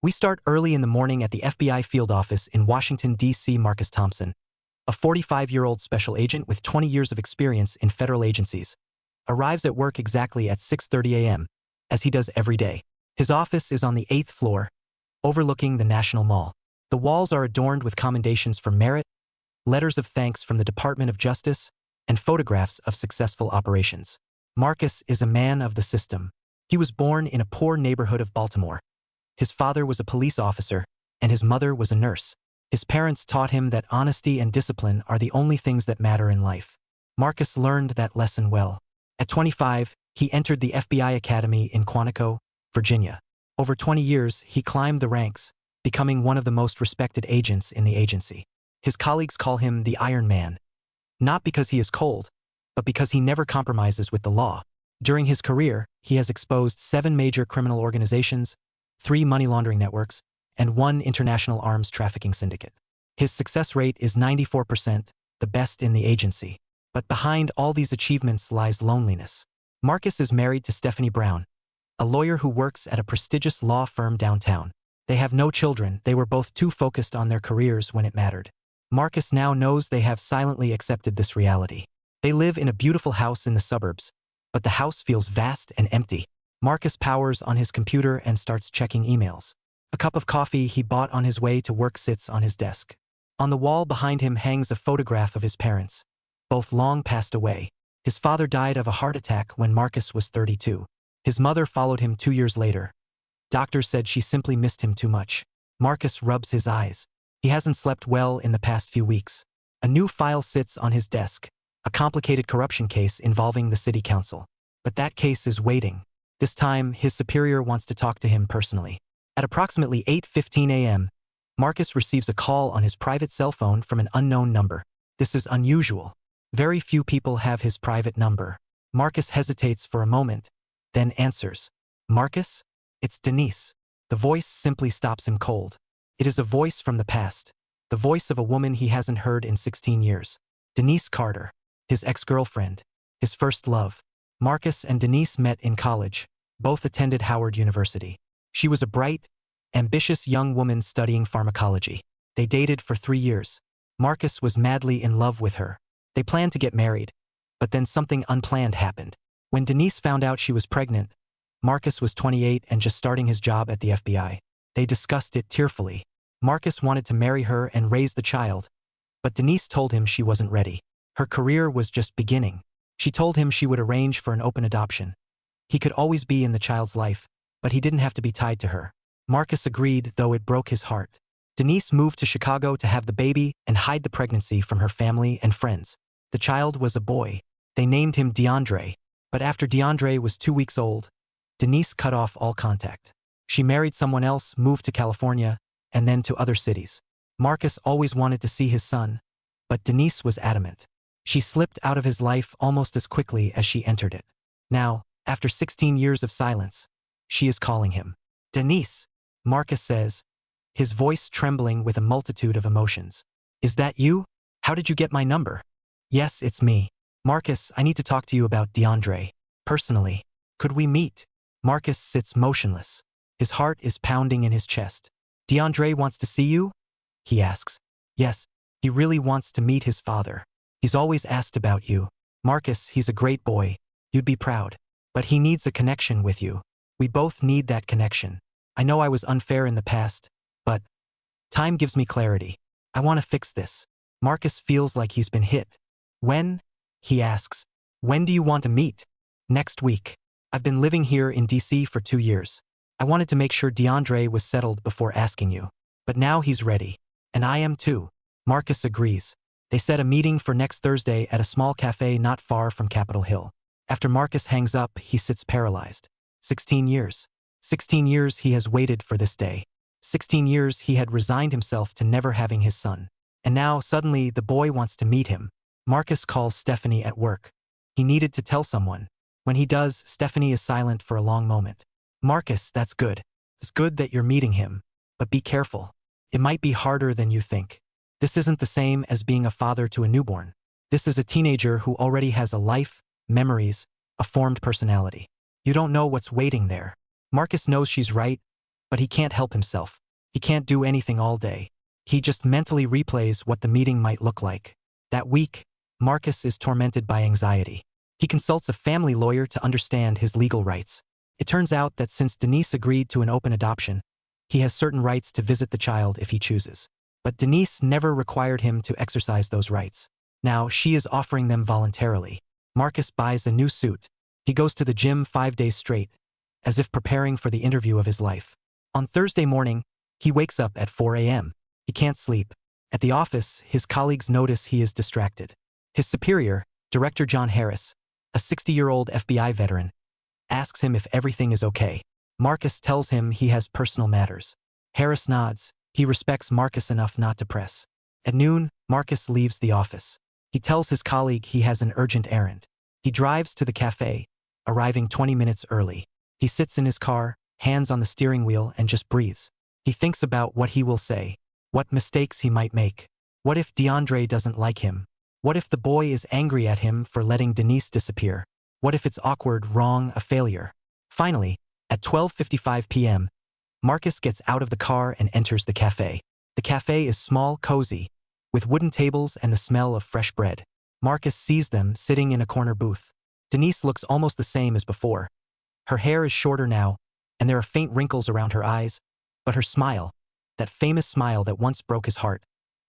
We start early in the morning at the FBI field office in Washington, D.C. Marcus Thompson, a 45-year-old special agent with 20 years of experience in federal agencies, arrives at work exactly at 6:30 a.m., as he does every day. His office is on the 8th floor, overlooking the National Mall. The walls are adorned with commendations for merit, letters of thanks from the Department of Justice, and photographs of successful operations. Marcus is a man of the system. He was born in a poor neighborhood of Baltimore. His father was a police officer, and his mother was a nurse. His parents taught him that honesty and discipline are the only things that matter in life. Marcus learned that lesson well. At 25, he entered the FBI Academy in Quantico, Virginia. Over 20 years, he climbed the ranks, becoming one of the most respected agents in the agency. His colleagues call him the Iron Man, not because he is cold, but because he never compromises with the law. During his career, he has exposed 7 major criminal organizations, 3 money laundering networks, and 1 international arms trafficking syndicate. His success rate is 94%, the best in the agency. But behind all these achievements lies loneliness. Marcus is married to Stephanie Brown, a lawyer who works at a prestigious law firm downtown. They have no children. They were both too focused on their careers when it mattered. Marcus now knows they have silently accepted this reality. They live in a beautiful house in the suburbs, but the house feels vast and empty. Marcus powers on his computer and starts checking emails. A cup of coffee he bought on his way to work sits on his desk. On the wall behind him hangs a photograph of his parents, both long passed away. His father died of a heart attack when Marcus was 32. His mother followed him 2 years later. Doctors said she simply missed him too much. Marcus rubs his eyes. He hasn't slept well in the past few weeks. A new file sits on his desk, a complicated corruption case involving the city council. But that case is waiting. This time, his superior wants to talk to him personally. At approximately 8:15 a.m., Marcus receives a call on his private cell phone from an unknown number. This is unusual. Very few people have his private number. Marcus hesitates for a moment, then answers. Marcus? It's Denise. The voice simply stops him cold. It is a voice from the past, the voice of a woman he hasn't heard in 16 years. Denise Carter, his ex-girlfriend, his first love. Marcus and Denise met in college. Both attended Howard University. She was a bright, ambitious young woman studying pharmacology. They dated for 3 years. Marcus was madly in love with her. They planned to get married, but then something unplanned happened. When Denise found out she was pregnant, Marcus was 28 and just starting his job at the FBI. They discussed it tearfully. Marcus wanted to marry her and raise the child, but Denise told him she wasn't ready. Her career was just beginning. She told him she would arrange for an open adoption. He could always be in the child's life, but he didn't have to be tied to her. Marcus agreed, though it broke his heart. Denise moved to Chicago to have the baby and hide the pregnancy from her family and friends. The child was a boy. They named him DeAndre, but after DeAndre was 2 weeks old, Denise cut off all contact. She married someone else, moved to California, and then to other cities. Marcus always wanted to see his son, but Denise was adamant. She slipped out of his life almost as quickly as she entered it. Now, after 16 years of silence, she is calling him. Denise, Marcus says, his voice trembling with a multitude of emotions. Is that you? How did you get my number? Yes, it's me. Marcus, I need to talk to you about DeAndre. Personally. Could we meet? Marcus sits motionless. His heart is pounding in his chest. DeAndre wants to see you? He asks. Yes, he really wants to meet his father. He's always asked about you. Marcus, he's a great boy. You'd be proud. But he needs a connection with you. We both need that connection. I know I was unfair in the past, but time gives me clarity. I want to fix this. Marcus feels like he's been hit. When? He asks. When do you want to meet? Next week. I've been living here in DC for 2 years. I wanted to make sure DeAndre was settled before asking you. But now he's ready. And I am too. Marcus agrees. They set a meeting for next Thursday at a small cafe not far from Capitol Hill. After Marcus hangs up, he sits paralyzed. 16 years. 16 years he has waited for this day. 16 years he had resigned himself to never having his son. And now, suddenly, the boy wants to meet him. Marcus calls Stephanie at work. He needed to tell someone. When he does, Stephanie is silent for a long moment. Marcus, that's good. It's good that you're meeting him. But be careful. It might be harder than you think. This isn't the same as being a father to a newborn. This is a teenager who already has a life, memories, a formed personality. You don't know what's waiting there. Marcus knows she's right, but he can't help himself. He can't do anything all day. He just mentally replays what the meeting might look like. That week, Marcus is tormented by anxiety. He consults a family lawyer to understand his legal rights. It turns out that since Denise agreed to an open adoption, he has certain rights to visit the child if he chooses. But Denise never required him to exercise those rights. Now she is offering them voluntarily. Marcus buys a new suit. He goes to the gym 5 days straight, as if preparing for the interview of his life. On Thursday morning, he wakes up at 4 a.m. He can't sleep. At the office, his colleagues notice he is distracted. His superior, Director John Harris, a 60-year-old FBI veteran, asks him if everything is okay. Marcus tells him he has personal matters. Harris nods. He respects Marcus enough not to press. At noon, Marcus leaves the office. He tells his colleague he has an urgent errand. He drives to the cafe, arriving 20 minutes early. He sits in his car, hands on the steering wheel, and just breathes. He thinks about what he will say, what mistakes he might make. What if DeAndre doesn't like him? What if the boy is angry at him for letting Denise disappear? What if it's awkward, wrong, a failure? Finally, at 12:55 p.m., Marcus gets out of the car and enters the cafe. The cafe is small, cozy, with wooden tables and the smell of fresh bread. Marcus sees them sitting in a corner booth. Denise looks almost the same as before. Her hair is shorter now, and there are faint wrinkles around her eyes, but her smile, that famous smile that once broke his heart,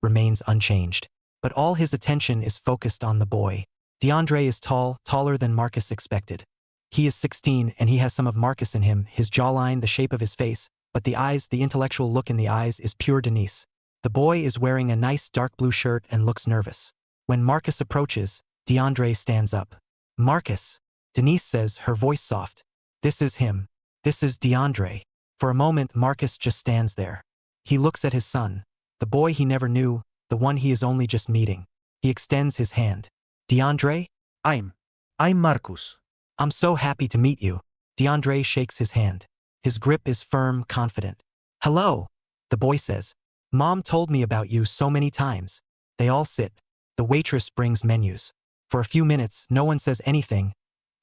remains unchanged. But all his attention is focused on the boy. DeAndre is tall, taller than Marcus expected. He is 16 and he has some of Marcus in him, his jawline, the shape of his face, but the eyes, the intellectual look in the eyes is pure Denise. The boy is wearing a nice dark blue shirt and looks nervous. When Marcus approaches, DeAndre stands up. Marcus, Denise says, her voice soft. This is him. This is DeAndre. For a moment, Marcus just stands there. He looks at his son, the boy he never knew, the one he is only just meeting. He extends his hand. DeAndre? I'm Marcus. I'm so happy to meet you. DeAndre shakes his hand. His grip is firm, confident. Hello, the boy says. Mom told me about you so many times. They all sit. The waitress brings menus. For a few minutes, no one says anything,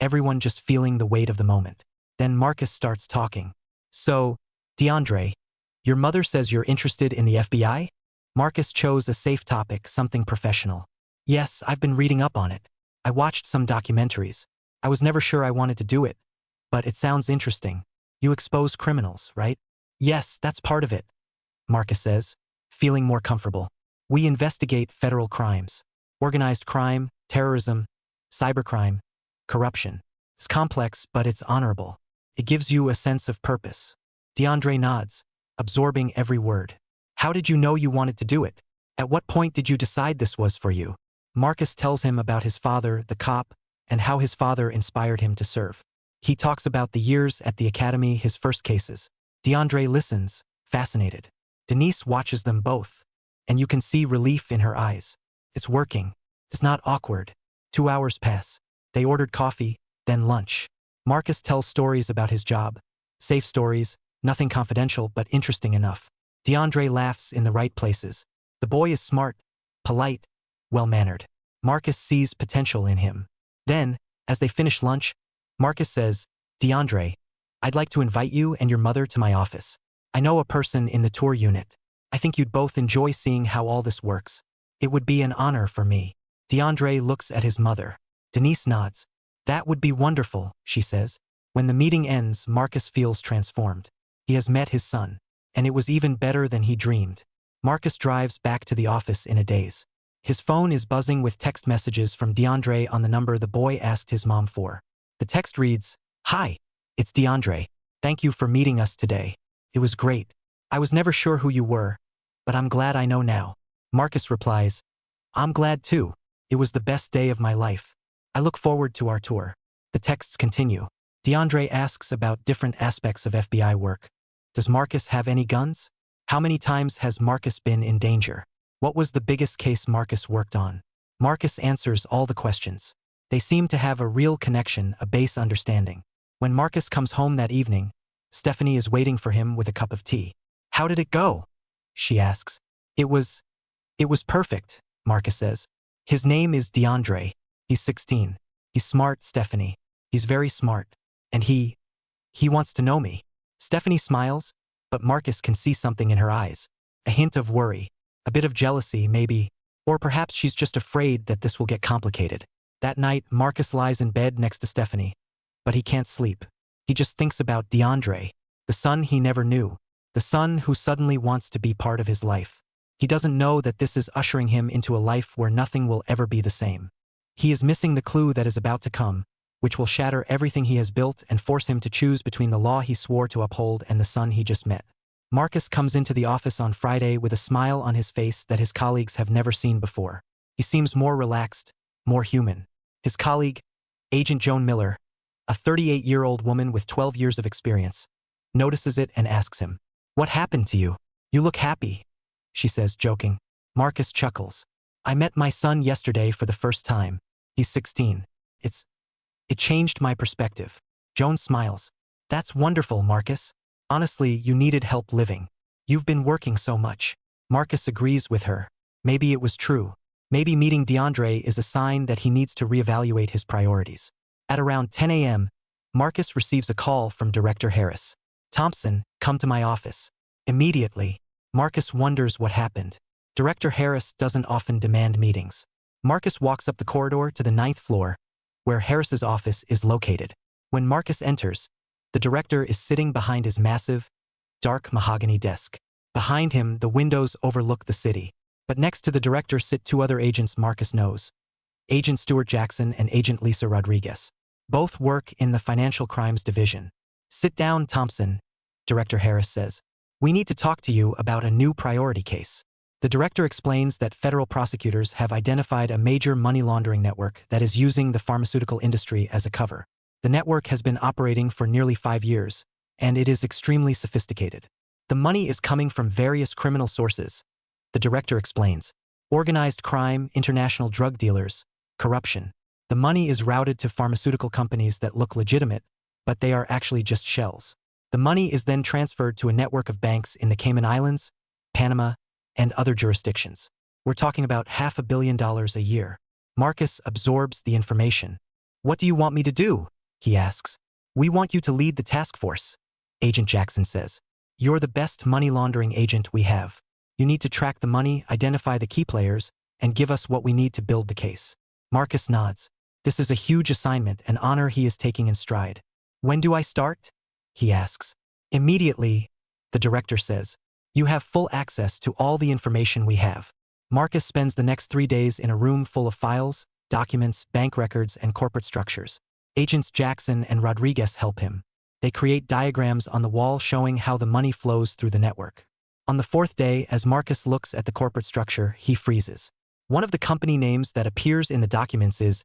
everyone just feeling the weight of the moment. Then Marcus starts talking. So, DeAndre, your mother says you're interested in the FBI? Marcus chose a safe topic, something professional. Yes, I've been reading up on it. I watched some documentaries. I was never sure I wanted to do it, but it sounds interesting. You expose criminals, right? Yes, that's part of it, Marcus says, feeling more comfortable. We investigate federal crimes, organized crime, terrorism, cybercrime, corruption. It's complex, but it's honorable. It gives you a sense of purpose. DeAndre nods, absorbing every word. How did you know you wanted to do it? At what point did you decide this was for you? Marcus tells him about his father, the cop, and how his father inspired him to serve. He talks about the years at the academy, his first cases. DeAndre listens, fascinated. Denise watches them both, and you can see relief in her eyes. It's working. It's not awkward. 2 hours pass. They ordered coffee, then lunch. Marcus tells stories about his job. Safe stories, nothing confidential but interesting enough. DeAndre laughs in the right places. The boy is smart, polite, well-mannered. Marcus sees potential in him. Then, as they finish lunch, Marcus says, DeAndre, I'd like to invite you and your mother to my office. I know a person in the tour unit. I think you'd both enjoy seeing how all this works. It would be an honor for me. DeAndre looks at his mother. Denise nods. That would be wonderful, she says. When the meeting ends, Marcus feels transformed. He has met his son, and it was even better than he dreamed. Marcus drives back to the office in a daze. His phone is buzzing with text messages from DeAndre on the number the boy asked his mom for. The text reads, Hi, it's DeAndre. Thank you for meeting us today. It was great. I was never sure who you were, but I'm glad I know now. Marcus replies, I'm glad too. It was the best day of my life. I look forward to our tour. The texts continue. DeAndre asks about different aspects of FBI work. Does Marcus have any guns? How many times has Marcus been in danger? What was the biggest case Marcus worked on? Marcus answers all the questions. They seem to have a real connection, a base understanding. When Marcus comes home that evening, Stephanie is waiting for him with a cup of tea. How did it go? She asks. It was perfect, Marcus says. His name is DeAndre. He's 16. He's smart, Stephanie. He's very smart. And he wants to know me. Stephanie smiles. but Marcus can see something in her eyes. A hint of worry, a bit of jealousy maybe, or perhaps she's just afraid that this will get complicated. That night, Marcus lies in bed next to Stephanie, but he can't sleep. He just thinks about DeAndre, the son he never knew, the son who suddenly wants to be part of his life. He doesn't know that this is ushering him into a life where nothing will ever be the same. He is missing the clue that is about to come, which will shatter everything he has built and force him to choose between the law he swore to uphold and the son he just met. Marcus comes into the office on Friday with a smile on his face that his colleagues have never seen before. He seems more relaxed, more human. His colleague, Agent Joan Miller, a 38-year-old woman with 12 years of experience, notices it and asks him, "What happened to you? You look happy," she says, joking. Marcus chuckles. "I met my son yesterday for the first time. He's 16. It changed my perspective." Joan smiles. "That's wonderful, Marcus. Honestly, you needed help living. You've been working so much." Marcus agrees with her. Maybe it was true. Maybe meeting DeAndre is a sign that he needs to reevaluate his priorities. At around 10 a.m., Marcus receives a call from Director Harris. "Thompson, come to my office." Immediately, Marcus wonders what happened. Director Harris doesn't often demand meetings. Marcus walks up the corridor to the 9th floor, where Harris's office is located. When Marcus enters, the director is sitting behind his massive, dark mahogany desk. Behind him, the windows overlook the city. But next to the director sit two other agents Marcus knows, Agent Stuart Jackson and Agent Lisa Rodriguez. Both work in the Financial Crimes Division. "Sit down, Thompson," Director Harris says. "We need to talk to you about a new priority case." The director explains that federal prosecutors have identified a major money laundering network that is using the pharmaceutical industry as a cover. The network has been operating for nearly 5 years, and it is extremely sophisticated. The money is coming from various criminal sources, the director explains. Organized crime, international drug dealers, corruption. The money is routed to pharmaceutical companies that look legitimate, but they are actually just shells. The money is then transferred to a network of banks in the Cayman Islands, Panama, and other jurisdictions. We're talking about $500 million a year. Marcus absorbs the information. "What do you want me to do?" he asks. "We want you to lead the task force," Agent Jackson says. "You're the best money laundering agent we have. You need to track the money, identify the key players, and give us what we need to build the case." Marcus nods. This is a huge assignment, an honor he is taking in stride. "When do I start?" he asks. "Immediately," the director says. "You have full access to all the information we have." Marcus spends the next 3 days in a room full of files, documents, bank records, and corporate structures. Agents Jackson and Rodriguez help him. They create diagrams on the wall showing how the money flows through the network. On the 4th day, as Marcus looks at the corporate structure, he freezes. One of the company names that appears in the documents is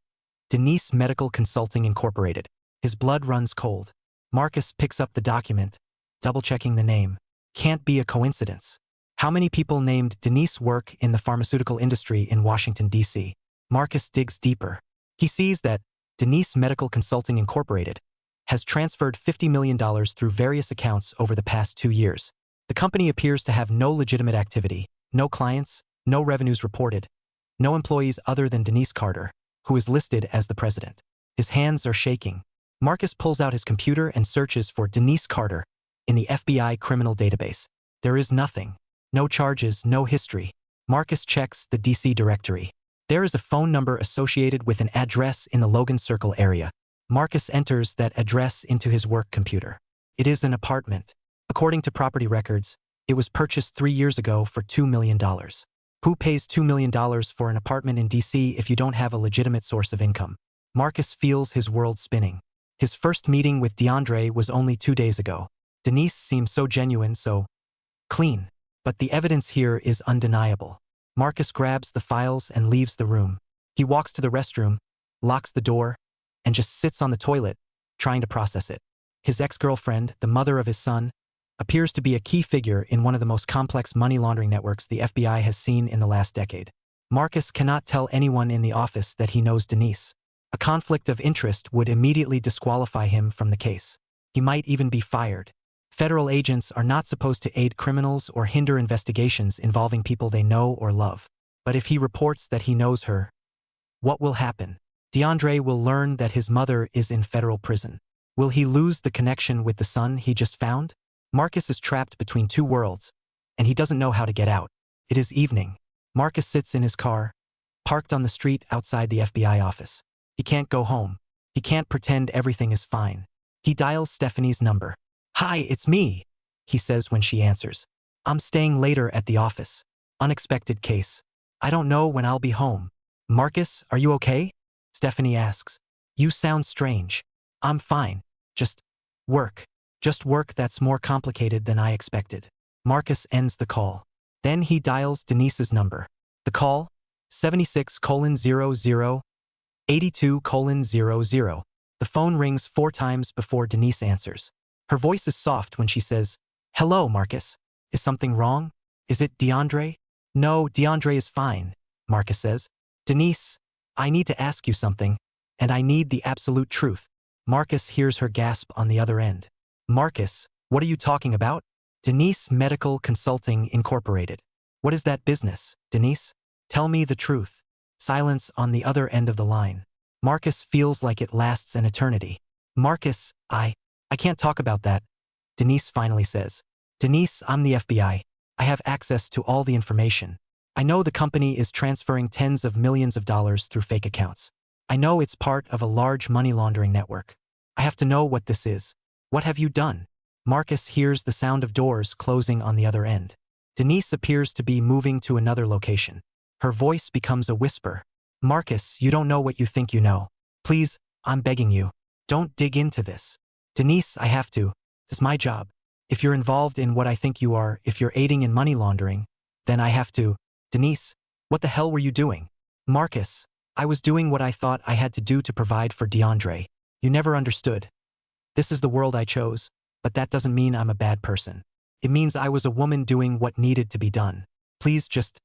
Denise Medical Consulting Incorporated. His blood runs cold. Marcus picks up the document, double-checking the name. Can't be a coincidence. How many people named Denise work in the pharmaceutical industry in Washington, D.C.? Marcus digs deeper. He sees that Denise Medical Consulting Incorporated has transferred $50 million through various accounts over the past 2 years. The company appears to have no legitimate activity, no clients, no revenues reported, no employees other than Denise Carter, who is listed as the president. His hands are shaking. Marcus pulls out his computer and searches for Denise Carter in the FBI criminal database. There is nothing. No charges, no history. Marcus checks the DC directory. There is a phone number associated with an address in the Logan Circle area. Marcus enters that address into his work computer. It is an apartment. According to property records, it was purchased 3 years ago for $2 million. Who pays $2 million for an apartment in DC if you don't have a legitimate source of income? Marcus feels his world spinning. His first meeting with DeAndre was only 2 days ago. Denise seems so genuine, so clean. But the evidence here is undeniable. Marcus grabs the files and leaves the room. He walks to the restroom, locks the door, and just sits on the toilet, trying to process it. His ex-girlfriend, the mother of his son, appears to be a key figure in one of the most complex money laundering networks the FBI has seen in the last decade. Marcus cannot tell anyone in the office that he knows Denise. A conflict of interest would immediately disqualify him from the case. He might even be fired. Federal agents are not supposed to aid criminals or hinder investigations involving people they know or love. But if he reports that he knows her, what will happen? DeAndre will learn that his mother is in federal prison. Will he lose the connection with the son he just found? Marcus is trapped between two worlds, and he doesn't know how to get out. It is evening. Marcus sits in his car, parked on the street outside the FBI office. He can't go home. He can't pretend everything is fine. He dials Stephanie's number. "Hi, it's me," he says when she answers. "I'm staying later at the office. Unexpected case. I don't know when I'll be home." "Marcus, are you okay?" Stephanie asks. "You sound strange." "I'm fine. Just work. Just work that's more complicated than I expected." Marcus ends the call. Then he dials Denise's number. The call, 76:00, 82:00. The phone rings 4 times before Denise answers. Her voice is soft when she says, "Hello, Marcus. Is something wrong? Is it DeAndre?" "No, DeAndre is fine," Marcus says. "Denise, I need to ask you something, and I need the absolute truth." Marcus hears her gasp on the other end. "Marcus, what are you talking about?" "Denise Medical Consulting Incorporated." "What is that business, Denise? Tell me the truth." Silence on the other end of the line. Marcus feels like it lasts an eternity. "Marcus, I can't talk about that," Denise finally says. "Denise, I'm the FBI. I have access to all the information. I know the company is transferring tens of millions of dollars through fake accounts. I know it's part of a large money laundering network. I have to know what this is. What have you done?" Marcus hears the sound of doors closing on the other end. Denise appears to be moving to another location. Her voice becomes a whisper. "Marcus, you don't know what you think you know. Please, I'm begging you. Don't dig into this." "Denise, I have to. It's my job. If you're involved in what I think you are, if you're aiding in money laundering, then I have to." "Denise, what the hell were you doing?" "Marcus, I was doing what I thought I had to do to provide for DeAndre. You never understood. This is the world I chose, but that doesn't mean I'm a bad person. It means I was a woman doing what needed to be done. Please just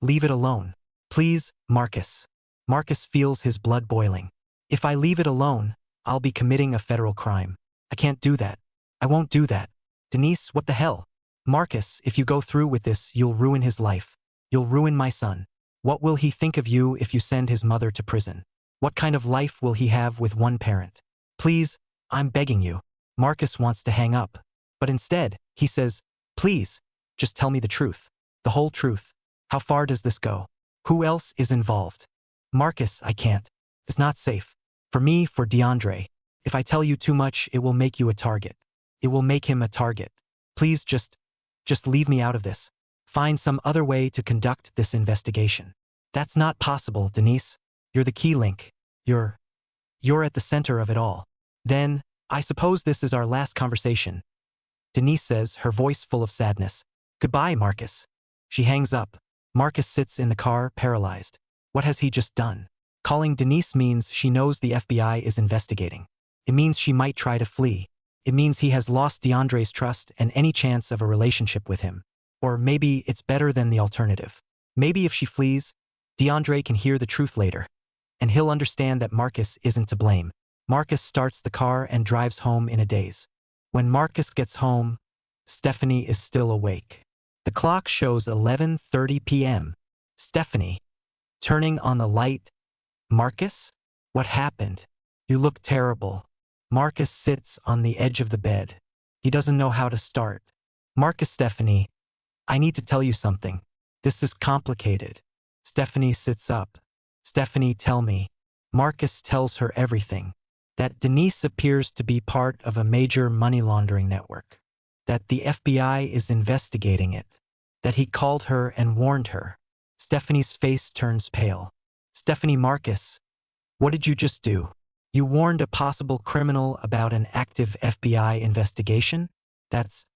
leave it alone. Please, Marcus." Marcus feels his blood boiling. "If I leave it alone, I'll be committing a federal crime. I can't do that. I won't do that." "Denise, what the hell?" "Marcus, if you go through with this, you'll ruin his life. You'll ruin my son. What will he think of you if you send his mother to prison? What kind of life will he have with one parent? Please, I'm begging you." Marcus wants to hang up, but instead, he says, "Please, just tell me the truth. The whole truth. How far does this go? Who else is involved?" "Marcus, I can't. It's not safe. For me, for DeAndre. If I tell you too much, it will make you a target. It will make him a target. Please just leave me out of this. Find some other way to conduct this investigation." "That's not possible, Denise. You're the key link. You're at the center of it all." "Then, I suppose this is our last conversation," Denise says, her voice full of sadness. "Goodbye, Marcus." She hangs up. Marcus sits in the car, paralyzed. What has he just done? Calling Denise means she knows the FBI is investigating. It means she might try to flee. It means he has lost DeAndre's trust and any chance of a relationship with him. Or maybe it's better than the alternative. Maybe if she flees, DeAndre can hear the truth later, and he'll understand that Marcus isn't to blame. Marcus starts the car and drives home in a daze. When Marcus gets home, Stephanie is still awake. The clock shows 11:30 p.m. "Stephanie." Turning on the light. "Marcus? What happened? You look terrible." Marcus sits on the edge of the bed. He doesn't know how to start. "Marcus, Stephanie, I need to tell you something. This is complicated." Stephanie sits up. "Stephanie, tell me." Marcus tells her everything. That Denise appears to be part of a major money laundering network. That the FBI is investigating it. That he called her and warned her. Stephanie's face turns pale. "Stephanie, Marcus, what did you just do? You warned a possible criminal about an active FBI investigation? That's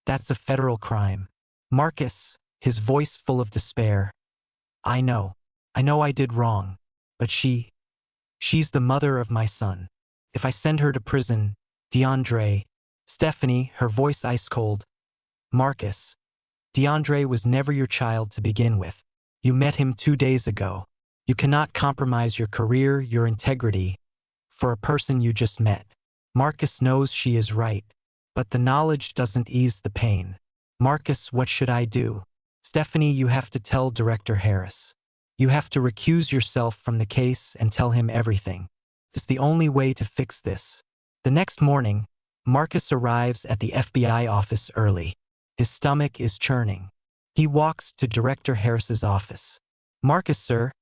a federal crime." Marcus, his voice full of despair. I know I did wrong, but she's the mother of my son. If I send her to prison, DeAndre." Stephanie, her voice ice cold. "Marcus, DeAndre was never your child to begin with. You met him 2 days ago. You cannot compromise your career, your integrity, for a person you just met." Marcus knows she is right, but the knowledge doesn't ease the pain. "Marcus, what should I do?" "Stephanie, you have to tell Director Harris. You have to recuse yourself from the case and tell him everything. It's the only way to fix this." The next morning, Marcus arrives at the FBI office early. His stomach is churning. He walks to Director Harris's office. "Marcus, sir,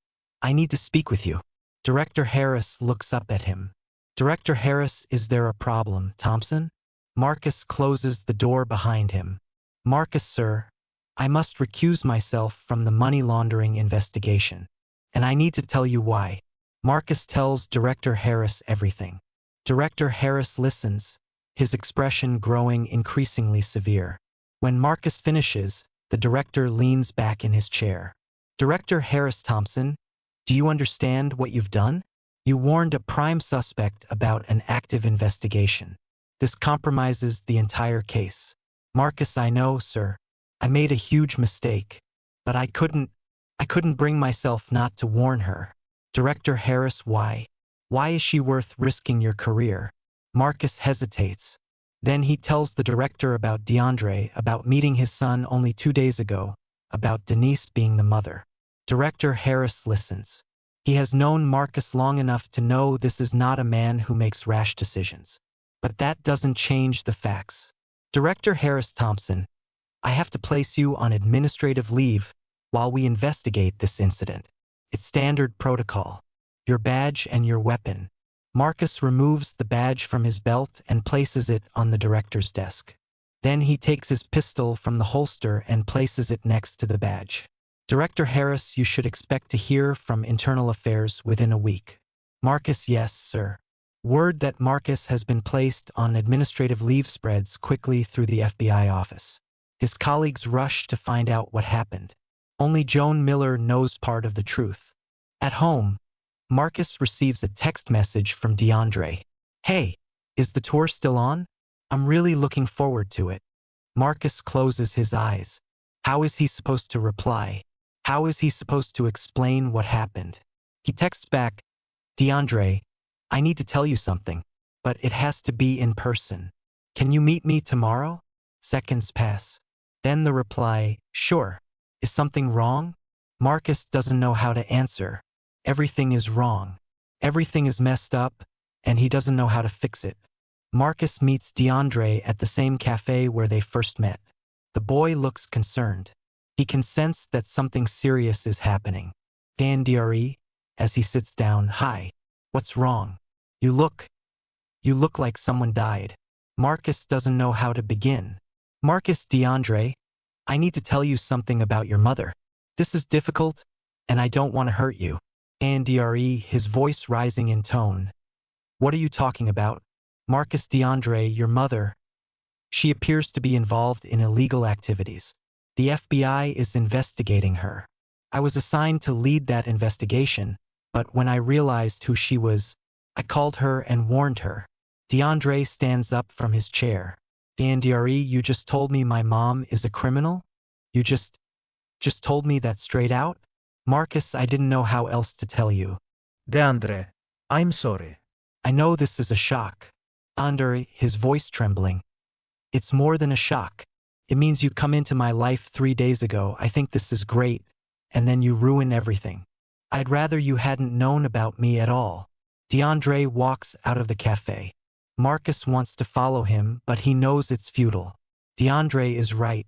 I need to speak with you." Director Harris looks up at him. "Director Harris, is there a problem, Thompson?" Marcus closes the door behind him. "Marcus, sir, I must recuse myself from the money laundering investigation, and I need to tell you why." Marcus tells Director Harris everything. Director Harris listens, his expression growing increasingly severe. When Marcus finishes, the director leans back in his chair. "Director Harris Thompson, do you understand what you've done? You warned a prime suspect about an active investigation. This compromises the entire case." "Marcus, I know, sir. I made a huge mistake, but I couldn't bring myself not to warn her." "Director Harris, why? Why is she worth risking your career?" Marcus hesitates. Then he tells the director about DeAndre, about meeting his son only 2 days ago, about Denise being the mother. Director Harris listens. He has known Marcus long enough to know this is not a man who makes rash decisions. But that doesn't change the facts. "Director Harris Thompson, I have to place you on administrative leave while we investigate this incident. It's standard protocol. Your badge and your weapon." Marcus removes the badge from his belt and places it on the director's desk. Then he takes his pistol from the holster and places it next to the badge. "Director Harris, you should expect to hear from Internal Affairs within a week." Marcus, "Yes, sir." Word that Marcus has been placed on administrative leave spreads quickly through the FBI office. His colleagues rush to find out what happened. Only Joan Miller knows part of the truth. At home, Marcus receives a text message from DeAndre. "Hey, is the tour still on? I'm really looking forward to it." Marcus closes his eyes. How is he supposed to reply? How is he supposed to explain what happened? He texts back, "DeAndre, I need to tell you something, but it has to be in person. Can you meet me tomorrow?" Seconds pass. Then the reply, "Sure." Is something wrong? Marcus doesn't know how to answer. Everything is wrong. Everything is messed up, and he doesn't know how to fix it. Marcus meets DeAndre at the same cafe where they first met. The boy looks concerned. He can sense that something serious is happening. DeAndre, as he sits down, "Hi, what's wrong? You look like someone died." Marcus doesn't know how to begin. "Marcus, DeAndre, I need to tell you something about your mother. This is difficult, and I don't want to hurt you." DeAndre, his voice rising in tone. "What are you talking about?" Marcus, "DeAndre, your mother. She appears to be involved in illegal activities. The FBI is investigating her. I was assigned to lead that investigation, but when I realized who she was, I called her and warned her." DeAndre stands up from his chair. "DeAndre, you just told me my mom is a criminal? You just told me that straight out?" Marcus, "I didn't know how else to tell you." DeAndre, I'm sorry. "I know this is a shock." DeAndre, his voice trembling. "It's more than a shock. It means you come into my life 3 days ago. I think this is great, and then you ruin everything. I'd rather you hadn't known about me at all." DeAndre walks out of the cafe. Marcus wants to follow him, but he knows it's futile. DeAndre is right.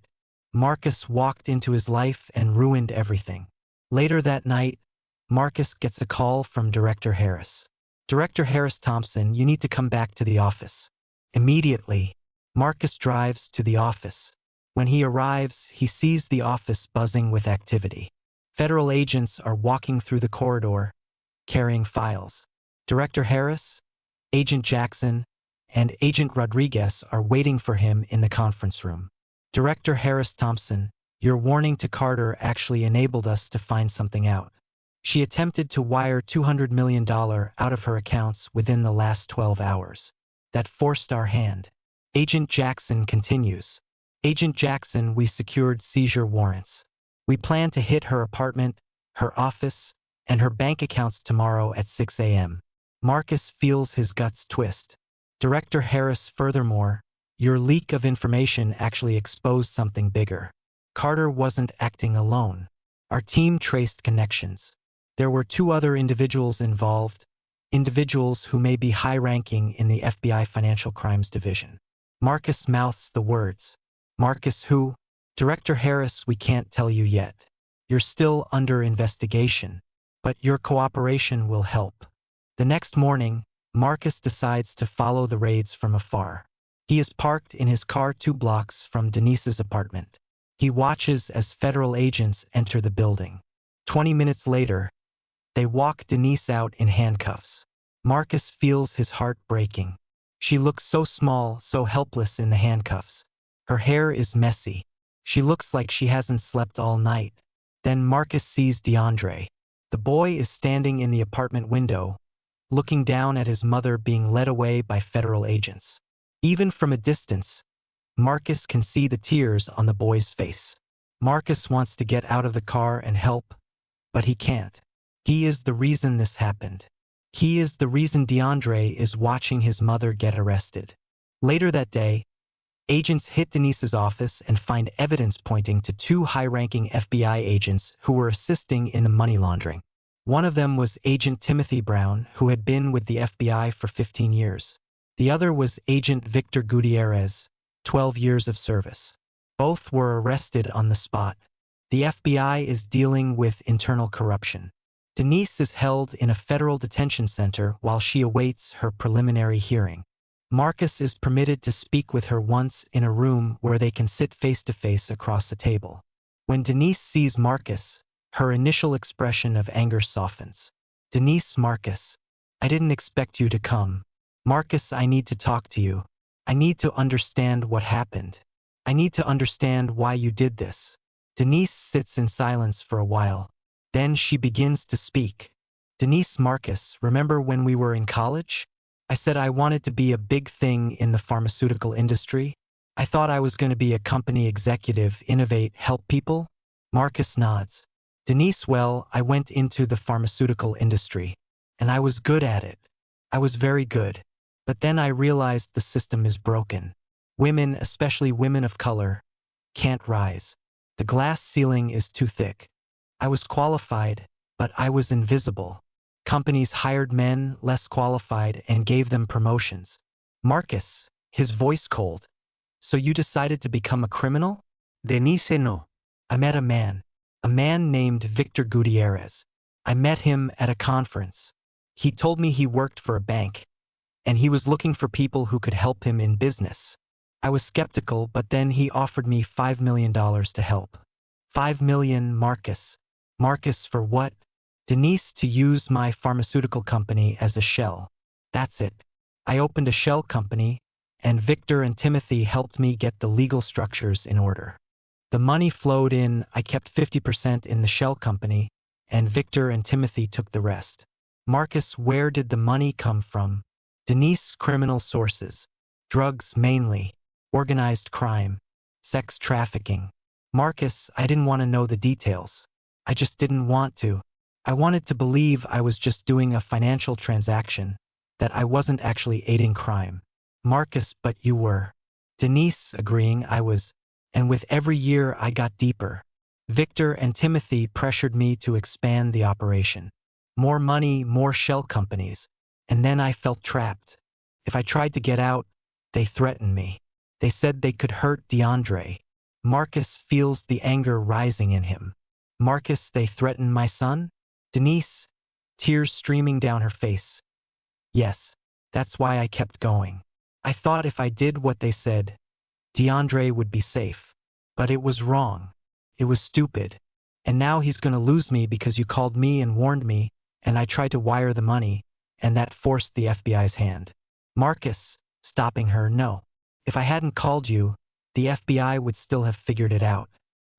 Marcus walked into his life and ruined everything. Later that night, Marcus gets a call from Director Harris. "Director Harris Thompson, you need to come back to the office." Immediately, Marcus drives to the office. When he arrives, he sees the office buzzing with activity. Federal agents are walking through the corridor, carrying files. Director Harris, Agent Jackson, and Agent Rodriguez are waiting for him in the conference room. "Director Harris Thompson, your warning to Carter actually enabled us to find something out. She attempted to wire $200 million out of her accounts within the last 12 hours. That forced our hand." Agent Jackson continues. "Agent Jackson, we secured seizure warrants. We plan to hit her apartment, her office, and her bank accounts tomorrow at 6 a.m. Marcus feels his guts twist. "Director Harris, furthermore, your leak of information actually exposed something bigger. Carter wasn't acting alone. Our team traced connections. There were 2 other individuals involved, individuals who may be high-ranking in the FBI Financial Crimes Division. Marcus mouths the words. Marcus who? Director Harris, we can't tell you yet. You're still under investigation, but your cooperation will help. The next morning, Marcus decides to follow the raids from afar. He is parked in his car 2 blocks from Denise's apartment. He watches as federal agents enter the building. 20 minutes later, they walk Denise out in handcuffs. Marcus feels his heart breaking. She looks so small, so helpless in the handcuffs. Her hair is messy. She looks like she hasn't slept all night. Then Marcus sees DeAndre. The boy is standing in the apartment window, looking down at his mother being led away by federal agents. Even from a distance, Marcus can see the tears on the boy's face. Marcus wants to get out of the car and help, but he can't. He is the reason this happened. He is the reason DeAndre is watching his mother get arrested. Later that day, agents hit Denise's office and find evidence pointing to 2 high-ranking FBI agents who were assisting in the money laundering. One of them was Agent Timothy Brown, who had been with the FBI for 15 years. The other was Agent Victor Gutierrez, 12 years of service. Both were arrested on the spot. The FBI is dealing with internal corruption. Denise is held in a federal detention center while she awaits her preliminary hearing. Marcus is permitted to speak with her once in a room where they can sit face-to-face across the table. When Denise sees Marcus, her initial expression of anger softens. Denise, Marcus, I didn't expect you to come. Marcus, I need to talk to you. I need to understand what happened. I need to understand why you did this. Denise sits in silence for a while. Then she begins to speak. Denise, Marcus, remember when we were in college? I said I wanted to be a big thing in the pharmaceutical industry. I thought I was going to be a company executive, innovate, help people. Marcus nods. Denise, well, I went into the pharmaceutical industry, and I was good at it. I was very good. But then I realized the system is broken. Women, especially women of color, can't rise. The glass ceiling is too thick. I was qualified, but I was invisible. Companies hired men less qualified and gave them promotions. Marcus, his voice cold. So you decided to become a criminal? Denise, no. I met a man named Victor Gutierrez. I met him at a conference. He told me he worked for a bank, and he was looking for people who could help him in business. I was skeptical, but then he offered me $5 million to help. $5 million, Marcus. Marcus, for what? Denise, to use my pharmaceutical company as a shell. That's it. I opened a shell company, and Victor and Timothy helped me get the legal structures in order. The money flowed in, I kept 50% in the shell company, and Victor and Timothy took the rest. Marcus, where did the money come from? Denise, criminal sources. Drugs mainly. Organized crime. Sex trafficking. Marcus, I didn't want to know the details. I just didn't want to. I wanted to believe I was just doing a financial transaction, that I wasn't actually aiding crime. Marcus, but you were. Denise, agreeing I was, and with every year I got deeper. Victor and Timothy pressured me to expand the operation. More money, more shell companies, and then I felt trapped. If I tried to get out, they threatened me. They said they could hurt DeAndre. Marcus feels the anger rising in him. Marcus, they threatened my son? Denise, tears streaming down her face. Yes, that's why I kept going. I thought if I did what they said, DeAndre would be safe. But it was wrong. It was stupid. And now he's going to lose me because you called me and warned me, and I tried to wire the money, and that forced the FBI's hand. Marcus, stopping her, no. If I hadn't called you, the FBI would still have figured it out.